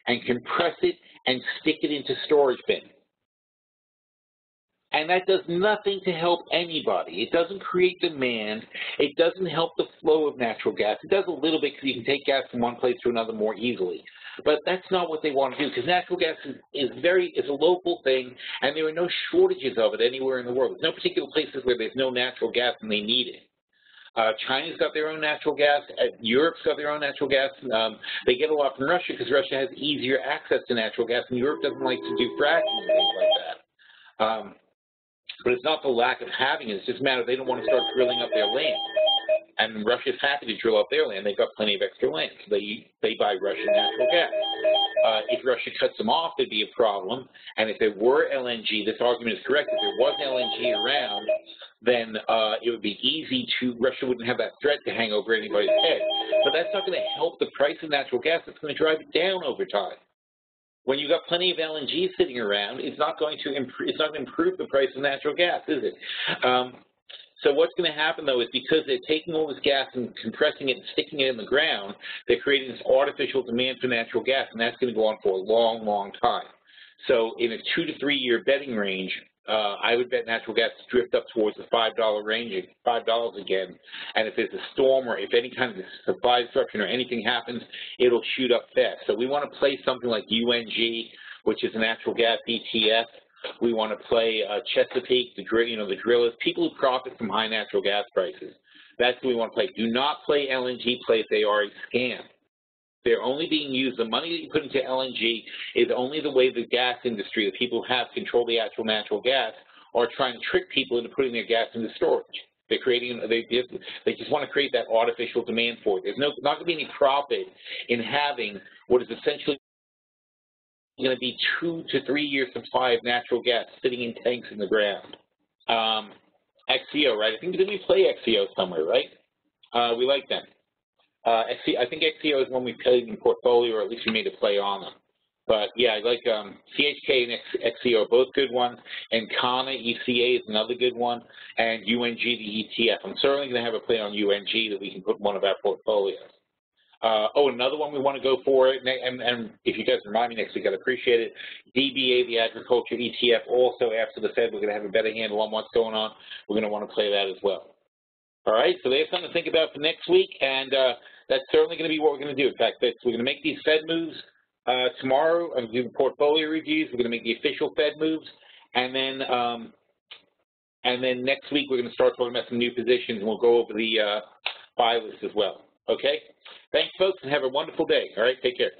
and compress it and stick it into storage bin. And that does nothing to help anybody. It doesn't create demand. It doesn't help the flow of natural gas. It does a little bit because you can take gas from one place to another more easily. But that's not what they want to do because natural gas is a local thing, and there are no shortages of it anywhere in the world. There's no particular places where there's no natural gas and they need it. China's got their own natural gas. Europe's got their own natural gas. They get a lot from Russia because Russia has easier access to natural gas, and Europe doesn't like to do fracking and things like that. But it's not the lack of having it. It's just a matter of they don't want to start drilling up their land. And Russia's happy to drill up their land. They've got plenty of extra land. So they buy Russian natural gas. If Russia cuts them off, there'd be a problem. And if there were LNG, this argument is correct, if there was LNG around, then it would be easy to, Russia wouldn't have that threat to hang over anybody's head. But that's not going to help the price of natural gas. It's going to drive it down over time. When you've got plenty of LNG sitting around, it's not going to improve the price of natural gas, is it? So what's going to happen, though, is because they're taking all this gas and compressing it and sticking it in the ground, they're creating this artificial demand for natural gas, and that's going to go on for a long, long time. So in a 2 to 3 year betting range, I would bet natural gas drift up towards the $5 range, $5 again. And if there's a storm or if any kind of supply disruption or anything happens, it'll shoot up fast. So we want to play something like UNG, which is a natural gas ETF. We want to play Chesapeake, the drillers, people who profit from high natural gas prices. That's what we want to play. Do not play LNG plays. They are a scam. They're only being used, the money that you put into LNG is only the way the gas industry, the people who have control of the actual natural gas, are trying to trick people into putting their gas into storage. They're creating, they just want to create that artificial demand for it. There's not going to be any profit in having what is essentially going to be 2 to 3 year supply of natural gas sitting in tanks in the ground. XCO, right? I think we play XCO somewhere, right? We like them. I think XCO is one we played in portfolio, or at least we made a play on them. But yeah, I like CHK and XCO are both good ones, and Kana ECA is another good one, and UNG the ETF. I'm certainly going to have a play on UNG that we can put in one of our portfolios. Another one we want to go for, and if you guys remind me next week, I'd appreciate it. DBA, the agriculture ETF, also after the Fed, we're going to have a better handle on what's going on. We're going to want to play that as well. All right, so there's something to think about for next week, and that's certainly going to be what we're going to do. In fact, we're going to make these Fed moves tomorrow. I'm doing portfolio reviews. We're going to make the official Fed moves, and then next week we're going to start talking about some new positions, and we'll go over the buy list as well. Okay? Thanks, folks, and have a wonderful day. All right, take care.